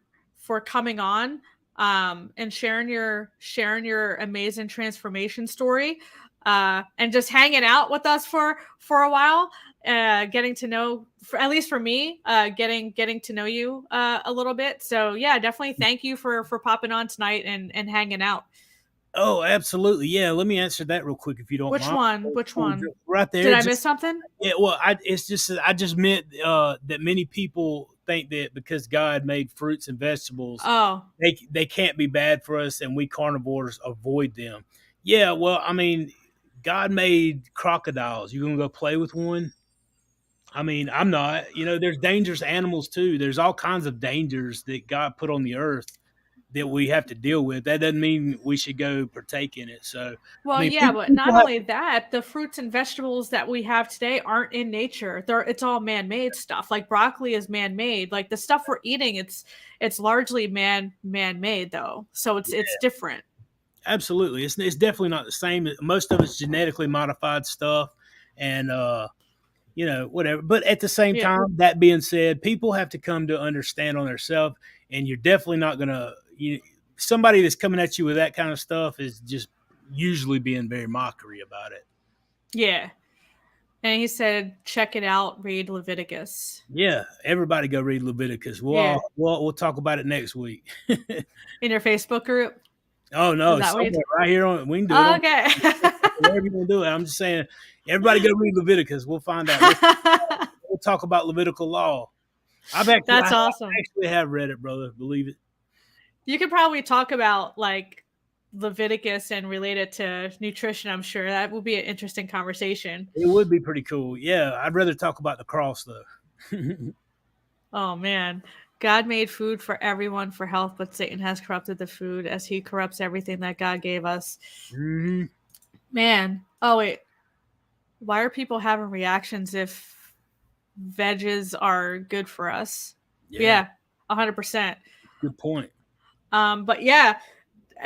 coming on and sharing your amazing transformation story, and just hanging out with us for a while, getting to know, at least for me, getting to know you a little bit. So yeah, definitely thank you for popping on tonight and hanging out. Oh, absolutely. Yeah. Let me answer that real quick, if you don't mind. Which one? Right there. Did I miss something? Yeah. Well, I just meant that many people think that because God made fruits and vegetables, they can't be bad for us, and we carnivores avoid them. Yeah. Well, I mean, God made crocodiles. You gonna go play with one? I mean, I'm not. There's dangerous animals too. There's all kinds of dangers that God put on the earth that we have to deal with. That doesn't mean we should go partake in it. So, well, yeah, but not only that, the fruits and vegetables that we have today aren't in nature. It's all man-made stuff. Like broccoli is man-made. Like the stuff we're eating, it's largely man-made though. So it's different. Absolutely, it's definitely not the same. Most of it's genetically modified stuff, and whatever. But at the same time, that being said, people have to come to understand on themselves, and you're definitely not gonna. Somebody that's coming at you with that kind of stuff is just usually being very mockery about it. Yeah. And he said, check it out, read Leviticus. Yeah, everybody go read Leviticus. We'll talk about it next week. In your Facebook group? Oh no, right here on we can do it. Okay. Whatever you want to do it. I'm just saying, everybody go read Leviticus. We'll find out. We'll talk about Levitical law. That's awesome. I actually have read it, brother. Believe it. You could probably talk about like Leviticus and relate it to nutrition. I'm sure that would be an interesting conversation. It would be pretty cool. Yeah, I'd rather talk about the cross though. Oh man, God made food for everyone for health, but Satan has corrupted the food as he corrupts everything that God gave us. Mm-hmm. Man, oh wait, why are people having reactions if veggies are good for us? Yeah, 100%. Good point. But yeah,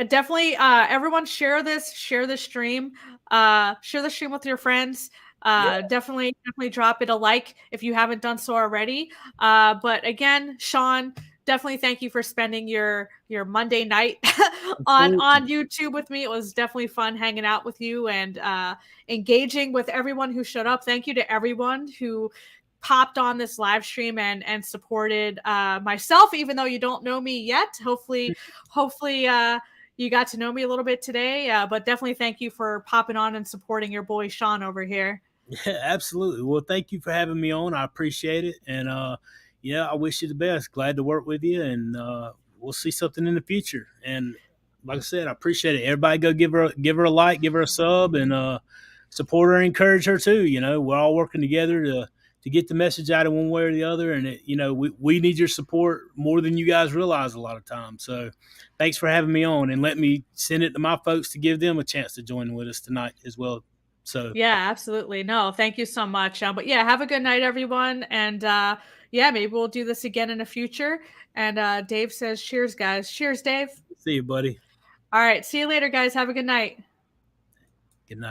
definitely everyone share this stream. Share the stream with your friends. Definitely drop it a like if you haven't done so already. But again, Sean, definitely thank you for spending your Monday night on YouTube with me. It was definitely fun hanging out with you and engaging with everyone who showed up. Thank you to everyone who popped on this live stream and supported myself, even though you don't know me yet. Hopefully you got to know me a little bit today, but definitely thank you for popping on and supporting your boy Sean over here. Yeah, absolutely. Well, thank you for having me on. I appreciate it. And yeah, I wish you the best. Glad to work with you, and we'll see something in the future. And like I said, I appreciate it. Everybody go give her a like, give her a sub, and support her and encourage her too. We're all working together to get the message out in one way or the other. And we need your support more than you guys realize a lot of times. So thanks for having me on, and let me send it to my folks to give them a chance to join with us tonight as well. So Yeah, absolutely. No, thank you so much. But yeah, have a good night, everyone. And yeah, maybe we'll do this again in the future. And Dave says, cheers, guys. Cheers, Dave. see you, buddy. All right. See you later, guys. Have a good night. Good night.